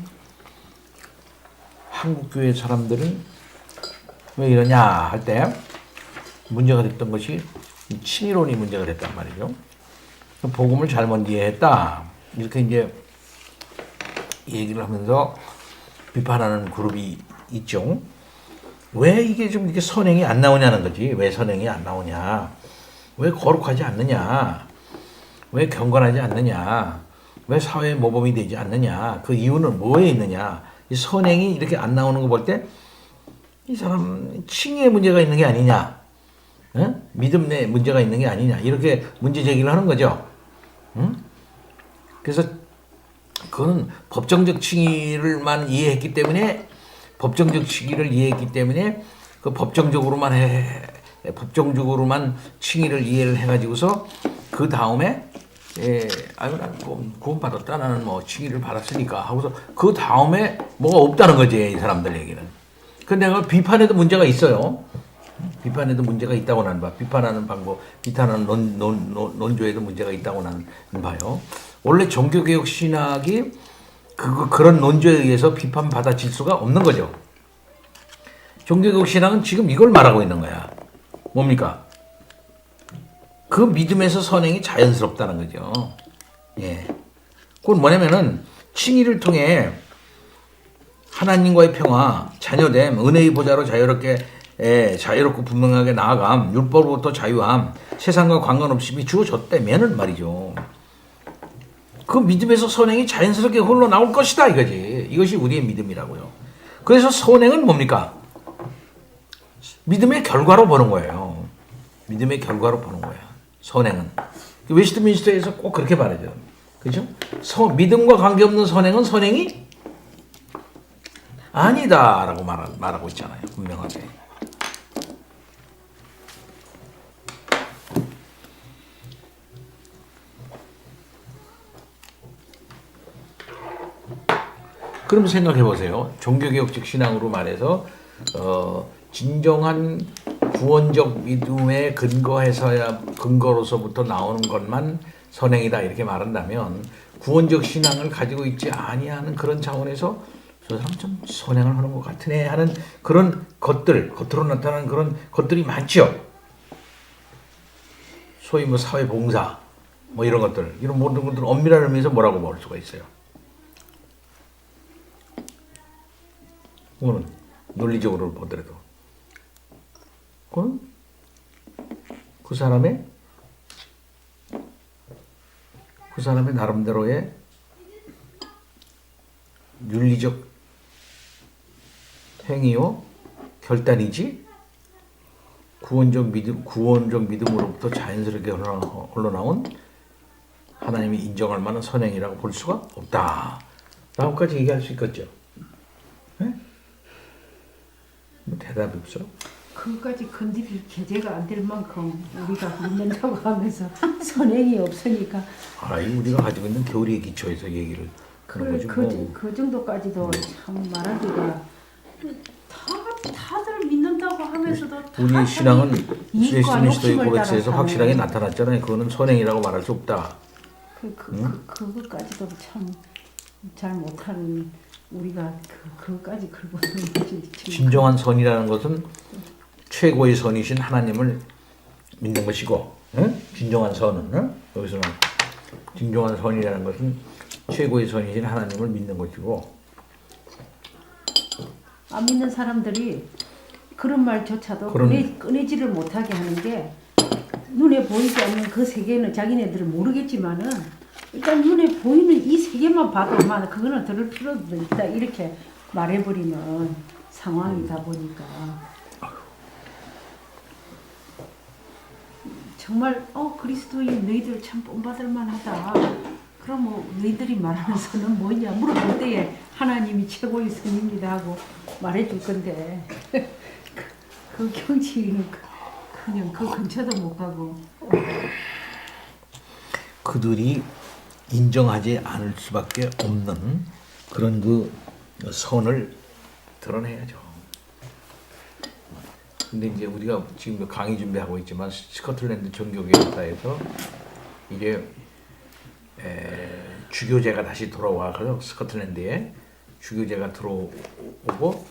한국교회 사람들은 왜 이러냐 할 때 문제가 됐던 것이 칭의론이 문제가 됐단 말이죠. 복음을 잘못 이해했다. 이렇게 이제 얘기를 하면서 비판하는 그룹이 있죠. 왜 이게 좀 이렇게 선행이 안 나오냐는 거지. 왜 선행이 안 나오냐. 왜 거룩하지 않느냐. 왜 경건하지 않느냐. 왜 사회의 모범이 되지 않느냐. 그 이유는 뭐에 있느냐. 이 선행이 이렇게 안 나오는 거 볼 때 이 사람 칭의에 문제가 있는 게 아니냐. 응? 믿음 내 문제가 있는 게 아니냐. 이렇게 문제 제기를 하는 거죠. 응? 그래서 그거는 법정적 칭의를만 이해했기 때문에 그 법정적으로만 칭의를 이해를 해가지고서 그 다음에 아유 난 구원받았다 나는 뭐 칭의를 받았으니까 하고서 그 다음에 뭐가 없다는 거지 이 사람들 얘기는. 근데 내가 비판에도 문제가 있어요. 비판에도 문제가 있다고 나는 봐. 비판하는 방법, 비판하는 논조에도 문제가 있다고 나는 봐요. 원래 종교개혁 신학이 그런 논조에 의해서 비판받아질 수가 없는 거죠. 종교개혁 신학은 지금 이걸 말하고 있는 거야. 뭡니까? 그 믿음에서 선행이 자연스럽다는 거죠. 예. 그건 뭐냐면은 칭의를 통해 하나님과의 평화, 자녀됨, 은혜의 보좌로 자유롭고 분명하게 나아감, 율법으로부터 자유함, 세상과 관계없음이 주어졌다면은 말이죠. 그 믿음에서 선행이 자연스럽게 흘러나올 것이다 이거지. 이것이 우리의 믿음이라고요. 그래서 선행은 뭡니까? 믿음의 결과로 보는 거예요. 믿음의 결과로 보는 거야. 선행은. 웨스트민스터에서 꼭 그렇게 말하죠. 그죠? 믿음과 관계없는 선행은 선행이 아니다라고 말하고 있잖아요. 분명하게. 그럼 생각해 보세요. 종교개혁적 신앙으로 말해서 진정한 구원적 믿음에 근거로서부터 나오는 것만 선행이다 이렇게 말한다면 구원적 신앙을 가지고 있지 아니하는 그런 차원에서 저 사람 좀 선행을 하는 것 같으네 하는 그런 것들, 겉으로 나타나는 그런 것들이 많죠. 소위 뭐 사회봉사 뭐 이런 것들, 이런 모든 것들은 엄밀한 의미에서 뭐라고 볼 수가 있어요. 그거는 논리적으로 보더라도 그건 그 사람의 나름대로의 윤리적 행위요 결단이지 구원적 믿음으로부터 자연스럽게 흘러나온 하나님이 인정할 만한 선행이라고 볼 수가 없다. 라고까지 얘기할 수 있겠죠. 네? 뭐 대답이 없어? 그것까지 건드릴 계제가 안 될 만큼 우리가 믿는다고 하면서 선행이 없으니까 우리가 가지고 있는 교리의 기초에서 얘기를 하는 거지 뭐. 그 정도까지도 참 말하기가 다들 믿는다고 하면서도 우리 신앙은 이익과 웨스트민스터의 욕심을 코덱스에서 따라서 확실하게 나타났잖아요. 그거는 선행이라고 말할 수 없다. 그것까지도 참 잘 못하는 우리가 그것까지 긁고 있는 거지. 진정한 선이라는 것은 최고의 선이신 하나님을 믿는 것이고, 응? 진정한 선은 여기서는 진정한 선이라는 것은 최고의 선이신 하나님을 믿는 것이고 안 믿는 사람들이 그런 말조차도 꺼내지를 못하게 하는 게 눈에 보이지 않는 그 세계는 자기네들은 모르겠지만은 일단 눈에 보이는 이 세계만 봐도 아마 그거는 들을 필요도 있다 이렇게 말해버리는 상황이다 보니까 정말 그리스도인 너희들 참 본받을 만하다. 그럼 뭐 너희들이 말하는 선은 뭐냐 물어볼 때에 하나님이 최고의 선입니다 하고 말해줄 건데 그 경치는 그냥 그 근처도 못 가고 그들이 인정하지 않을 수밖에 없는 그런 그 선을 드러내야죠. 근데 이제 우리가 지금 강의 준비하고 있지만 스코틀랜드 종교개혁사에서 이제 주교제가 다시 돌아와서 스코틀랜드에 주교제가 들어오고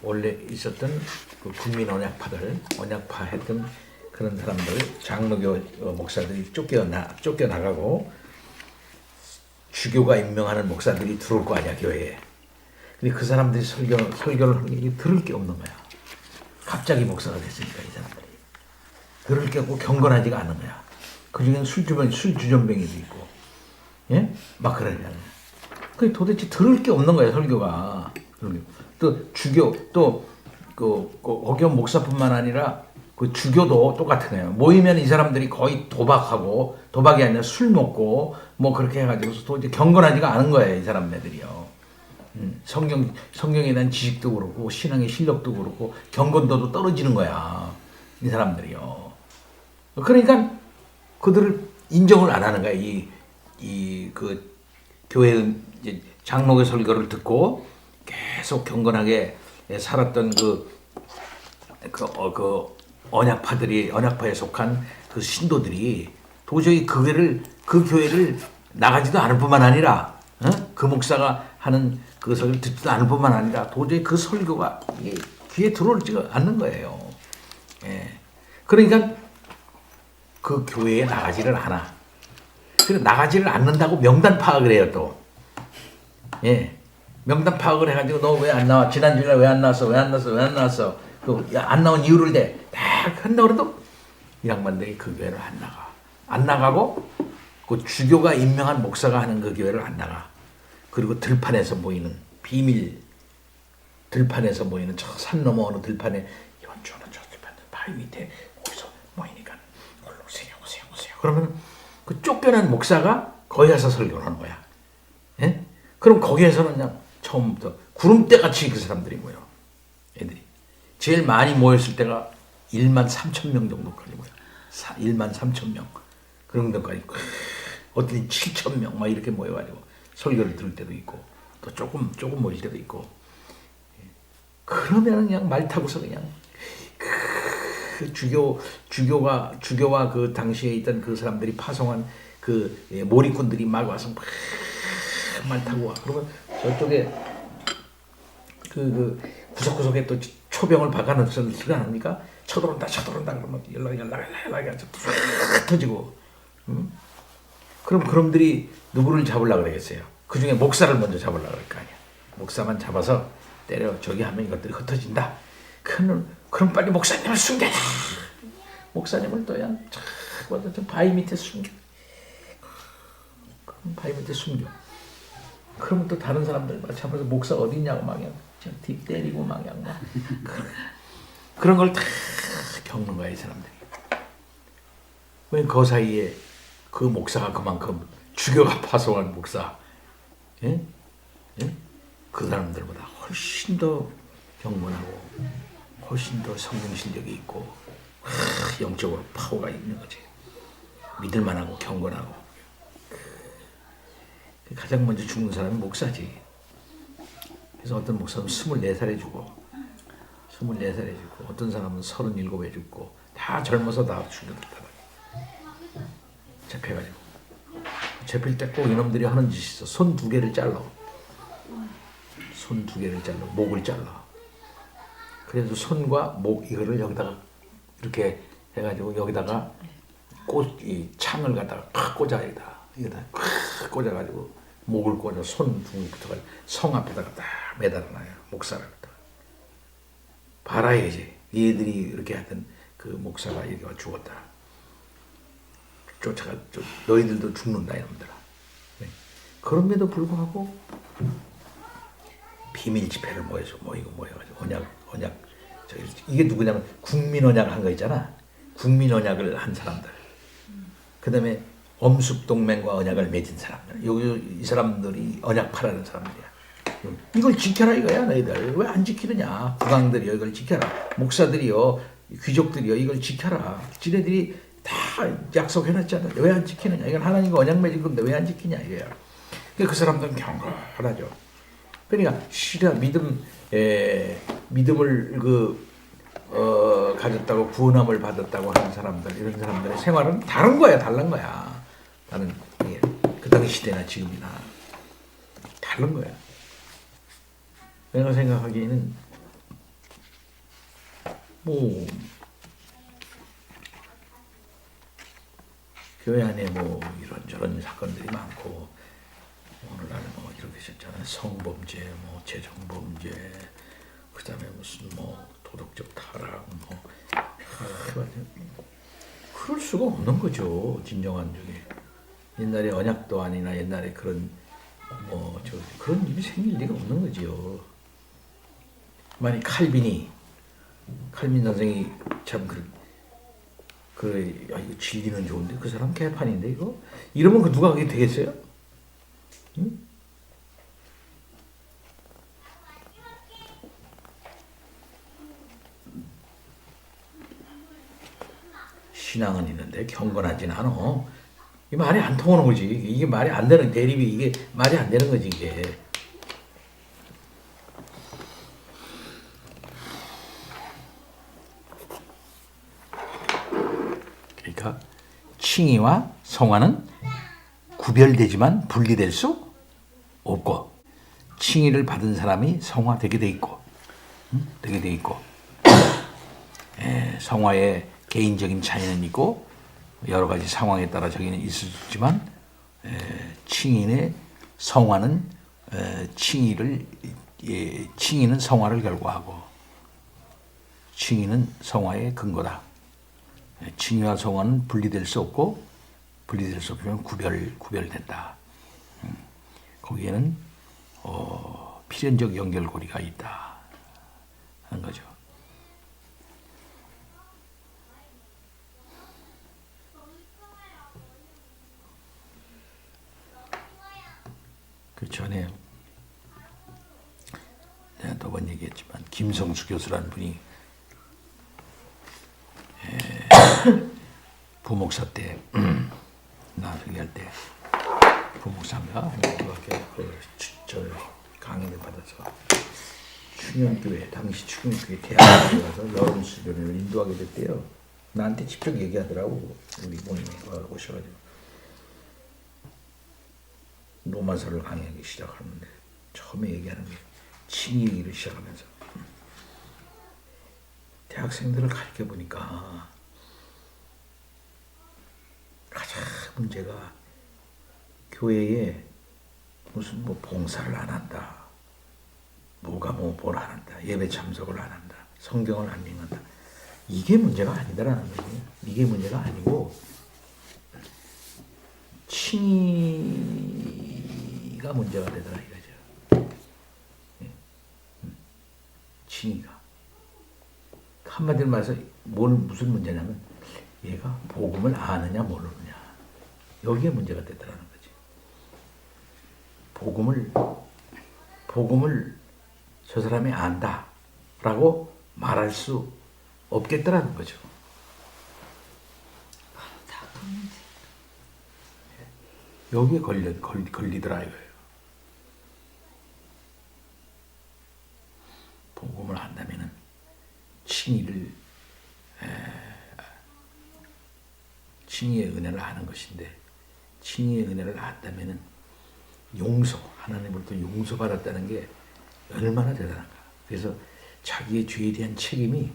원래 있었던 그 국민 언약파 했던 그런 사람들 장로교 목사들이 쫓겨나가고 주교가 임명하는 목사들이 들어올 거 아니야 교회에. 근데 그 사람들이 설교를 하는 게 들을 게 없는 거야. 갑자기 목사가 됐으니까 이 사람들이 들을 게 없고 경건하지가 않은 거야. 그 중에는 술주전뱅이도 있고, 예, 막 그러잖아요. 그 도대체 들을 게 없는 거야 설교가. 또 주교 그 어교 목사뿐만 아니라 그 주교도 똑같은 거예요. 모이면 이 사람들이 거의 도박이 아니라 술 먹고 뭐 그렇게 해가지고 또 이제 경건하지가 않은 거예요 이 사람들이요. 성경에 대한 지식도 그렇고 신앙의 실력도 그렇고 경건도도 떨어지는 거야 이 사람들이요. 그러니까 그들을 인정을 안 하는 거야. 이 그 교회 이제 장로의 설교를 듣고 계속 경건하게 살았던 그 언약파에 속한 그 신도들이 도저히 그 교회를 나가지도 않을 뿐만 아니라 그 목사가 하는 그 설교를 듣지도 않을 뿐만 아니라 도저히 그 설교가 귀에 들어오지가 않는 거예요. 예. 그러니까 그 교회에 나가지를 않아. 그래서 나가지를 않는다고 명단 파악을 해요 또. 예. 명단 파악을 해가지고 너 왜 안 나와? 지난주에 왜 안 나왔어? 안 나온 이유를 딱 한다고 그래도 이 양반들이 그 교회를 안 나가. 안 나가고 그 주교가 임명한 목사가 하는 그 교회를 안 나가. 그리고 들판에서 모이는 들판에서 모이는 저 산 넘어 어느 들판에 이번 주는 저 들판 바위 밑에 거기서 모이니까 오세요. 그러면 그 쫓겨난 목사가 거기 가서 설교를 하는 거야. 예? 그럼 거기에서는 그냥 처음부터 구름대 같이 그 사람들이 모여. 애들이 제일 많이 모였을 때가 13,000명 정도까지 모여. 13,000명 그런 데까지 어떤 7,000명 막 이렇게 모여가지고 설교를 들을 때도 있고 또 조금 모일 때도 있고. 그러면 그냥 말 타고서 그냥 그 주교와 그 당시에 있던 그 사람들이 파송한 그 몰입꾼들이 막 와서 말 타고 와. 그러면 저쪽에 그 구석구석에 또 초병을 박아놓고서 들어갑니까? 쳐들어온다 그러면 연락이 아주 터지고. 그럼 그놈들이 누구를 잡으려고 그러겠어요? 그 중에 목사를 먼저 잡으려고 그럴 거 아니야. 목사만 잡아서 때려 저기 하면 이것들이 흩어진다. 그럼 빨리 목사님을 숨겨라. 목사님을 또야 저 바위 밑에 숨겨. 그럼 바위 밑에 숨겨. 그러면 또 다른 사람들 막 잡아서 목사 어디 있냐고 막 뒤 때리고 막 그런 걸 다 겪는 거야 이 사람들이. 왜 그 사이에 그 목사가 그만큼 주교가 파송한 목사, 예? 그 사람들보다 훨씬 더 경건하고 훨씬 더 성경 실력이 있고 영적으로 파워가 있는 거지. 믿을만하고 경건하고. 가장 먼저 죽는 사람이 목사지. 그래서 어떤 목사는 24살에 죽어. 24살에 죽고 어떤 사람은 37에 죽고 다 젊어서 다 죽여들다가 잡혀가지고 잡힐 때 꼭 이놈들이 하는 짓이 있어. 손 2개를 잘라. 목을 잘라. 그래서 손과 목 이거를 여기다가 이렇게 해가지고 여기다가 이 창을 갖다가 팍 꽂아 여기다 팍 꽂아가지고 목을 꽂아 손 두부터 성 앞에다가 딱 매달아놔요. 목사를 갖다가. 봐라야지. 얘들이 이렇게 하던 그 목사가 이렇게 죽었다. 쫓아가 너희들도 죽는다 이놈들아. 네. 그럼에도 불구하고 비밀 집회를 모여가지고 언약 이게 누구냐면 국민 언약 한 거 있잖아. 국민 언약을 한 사람들. 그다음에 엄숙 동맹과 언약을 맺은 사람들. 이 사람들이 언약파라는 사람들이야. 이걸 지켜라 이거야 너희들. 왜 안 지키느냐. 국왕들이요 이걸 지켜라. 목사들이요 귀족들이요 이걸 지켜라. 지네들이 다 약속해놨잖아. 왜 안 지키느냐. 이건 하나님과 언약 맺은 건데 왜 안 지키냐 이거야. 그 사람들은 경건하죠. 그러니까 실은 믿음을 가졌다고 구원함을 받았다고 하는 사람들 이런 사람들의 생활은 다른 거야. 다른 거야. 나는 그 당시 시대나 지금이나 다른 거야. 내가 생각하기에는 뭐 교회 안에 뭐 이런저런 사건들이 많고 오늘날 뭐 이렇게 있었잖아요. 성범죄, 뭐 재정범죄, 그다음에 무슨 뭐 도덕적 타락, 뭐 그럴 수가 없는 거죠. 진정한 중에 옛날에 언약도 아니나 옛날에 그런 그런 일이 생길 리가 없는 거지요. 만약 칼빈 선생이 참 이거 진리는 좋은데 그 사람 개판인데 이거 이러면 그 누가 그게 되겠어요? 응? 신앙은 있는데 경건하진 않아. 이 말이 안 통하는 거지. 이게 말이 안 되는 대립이 이게 말이 안 되는 거지 이게. 그러니까 칭의와 성화는 구별되지만 분리될 수 없고 칭의를 받은 사람이 성화되게 돼 있고, 되게 돼 있고, 성화의 개인적인 차이는 있고 여러 가지 상황에 따라 저기는 있을 수 있지만 칭의의 성화는 칭의는 성화를 결과하고 칭의는 성화의 근거다. 칭의와 성화는 분리될 수 없고 분리될 수 없으면 구별된다. 거기에는 필연적 연결고리가 있다 하는 거죠. 그 전에 내가 몇 번 얘기했지만 김성수 교수라는 분이 부목사 때 나 저기 할 때 부목사인가 저 강의를 받아서 충영교회 당시 충영교회 대학교에 가서 여름 수련회를 인도하게 됐대요. 나한테 직접 얘기하더라고. 우리 모임에 오셔가지고 로마서를 강의하기 시작하는데 처음에 얘기하는 게 칭의 얘기를 시작하면서 대학생들을 가르쳐 보니까 가장 문제가 교회에 무슨 봉사를 안 한다, 뭘 안 한다, 예배 참석을 안 한다, 성경을 안 읽는다. 이게 문제가 아니다라는 거예요. 이게 문제가 아니고 칭의가 문제가 되더라 이거죠. 칭의가 한마디로 말해서 무슨 문제냐면 얘가 복음을 아느냐 모르느냐 여기에 문제가 되더라는 거지. 복음을 저 사람이 안다라고 말할 수 없겠더라는 거죠. 여기에 걸리더라 이거예요. 복음을 안다면은 칭의의 은혜를 아는 것인데 칭의의 은혜를 안다면은 하나님으로부터 용서받았다는 게 얼마나 대단한가. 그래서 자기의 죄에 대한 책임이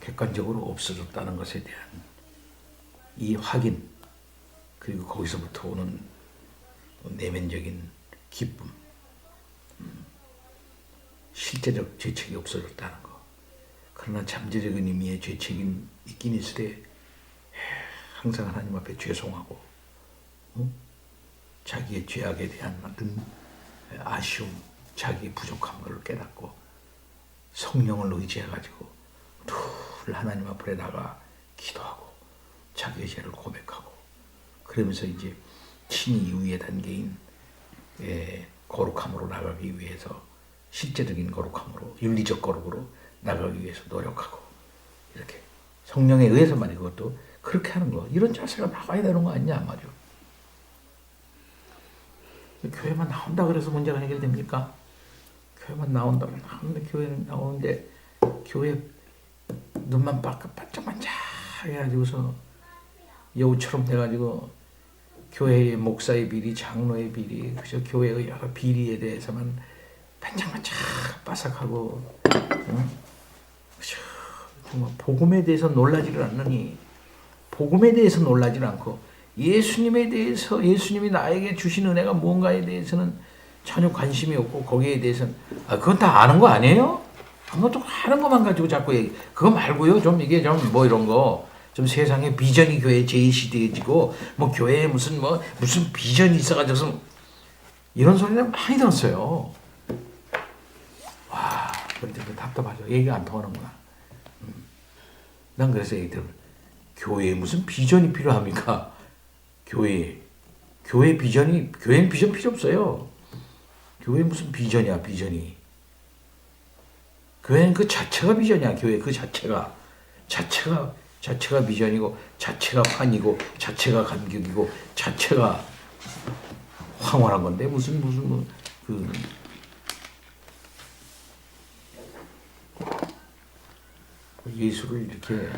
객관적으로 없어졌다는 것에 대한 이 확인, 그리고 거기서부터 오는 내면적인 기쁨, 실제적 죄책이 없어졌다는 거. 그러나 잠재적인 의미의 죄책이 있긴 있으되 항상 하나님 앞에 죄송하고 자기의 죄악에 대한 어떤 아쉬움, 자기의 부족한 것을 깨닫고 성령을 의지해가지고 늘 하나님 앞에 나가 기도하고 자기의 죄를 고백하고 그러면서 이제 친히 이후의 단계인 거룩함으로 나가기 위해서 실제적인 거룩함으로 윤리적 거룩으로 나가기 위해서 노력하고 이렇게 성령에 의해서만 이것도 그렇게 하는 거 이런 자세가 나와야 되는 거 아니냐 말이죠. 교회만 나온다 그래서 문제가 해결됩니까? 교회만 나온다고 나오는데 교회는 나오는데 교회 눈만 반짝반짝 해가지고서 여우처럼 돼가지고 교회의 목사의 비리, 장로의 비리, 그저 교회의 여러 비리에 대해서만 반짝반짝 빠삭하고, 응? 그저 정말 복음에 대해서 놀라지를 않느니 복음에 대해서 놀라지 않고 예수님에 대해서 예수님이 나에게 주신 은혜가 무언가에 대해서는 전혀 관심이 없고 거기에 대해서는 그건 다 아는 거 아니에요? 아무것도 하는 것만 가지고 자꾸 얘기 그거 말고요 좀 이게 좀 뭐 이런 거 좀 세상에 비전이 교회에 제시되어지고 뭐 교회에 무슨 비전이 있어가지고 이런 소리는 많이 들었어요. 와 근데 답답하죠. 얘기가 안 통하는구나. 난 그래서 얘기들 교회에 무슨 비전이 필요합니까? 교회는 비전 필요 없어요. 교회 무슨 비전이야 비전이. 교회는 그 자체가 비전이야. 교회 그 자체가 비전이고 자체가 환이고 자체가 감격이고 자체가 황홀한 건데 무슨 예수를 이렇게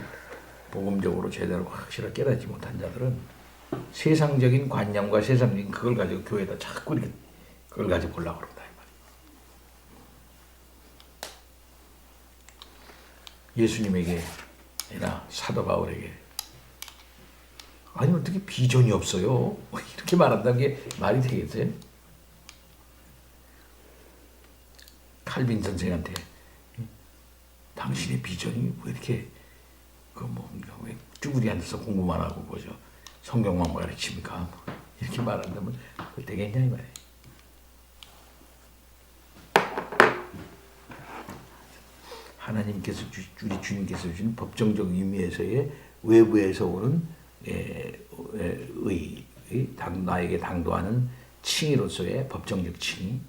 복음적으로 제대로 확실하게 깨닫지 못한 자들은 세상적인 관념과 세상적인 그걸 가지고 교회에다 자꾸 이렇게 그걸 가지고 보려고 그런다. 예수님에게나 사도 바울에게 아니 어떻게 비전이 없어요? 이렇게 말한다는 게 말이 되겠어요? 칼빈 선생한테 당신의 비전이 왜 이렇게 왜 쭈구리 앉아서 공부만 하고 뭐죠? 성경만 가르칩니까? 이렇게 말한다면 그거 되겠냐 이 말이에요. 하나님께서 우리 주님께서 주신 법정적 의미에서의 외부에서 오는 나에게 당도하는 칭의로서의 법정적 칭의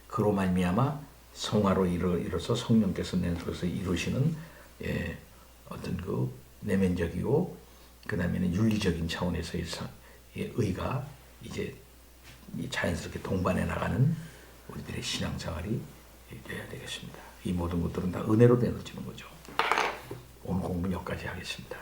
그로 말미암아 성화로 이뤄서 성령께서 내 속에서 이루시는 어떤 그 내면적이고 그 다음에는 윤리적인 차원에서의 의가 이제 자연스럽게 동반해 나가는 우리들의 신앙생활이 되어야 되겠습니다. 이 모든 것들은 다 은혜로 되어지는 거죠. 오늘 공부는 여기까지 하겠습니다.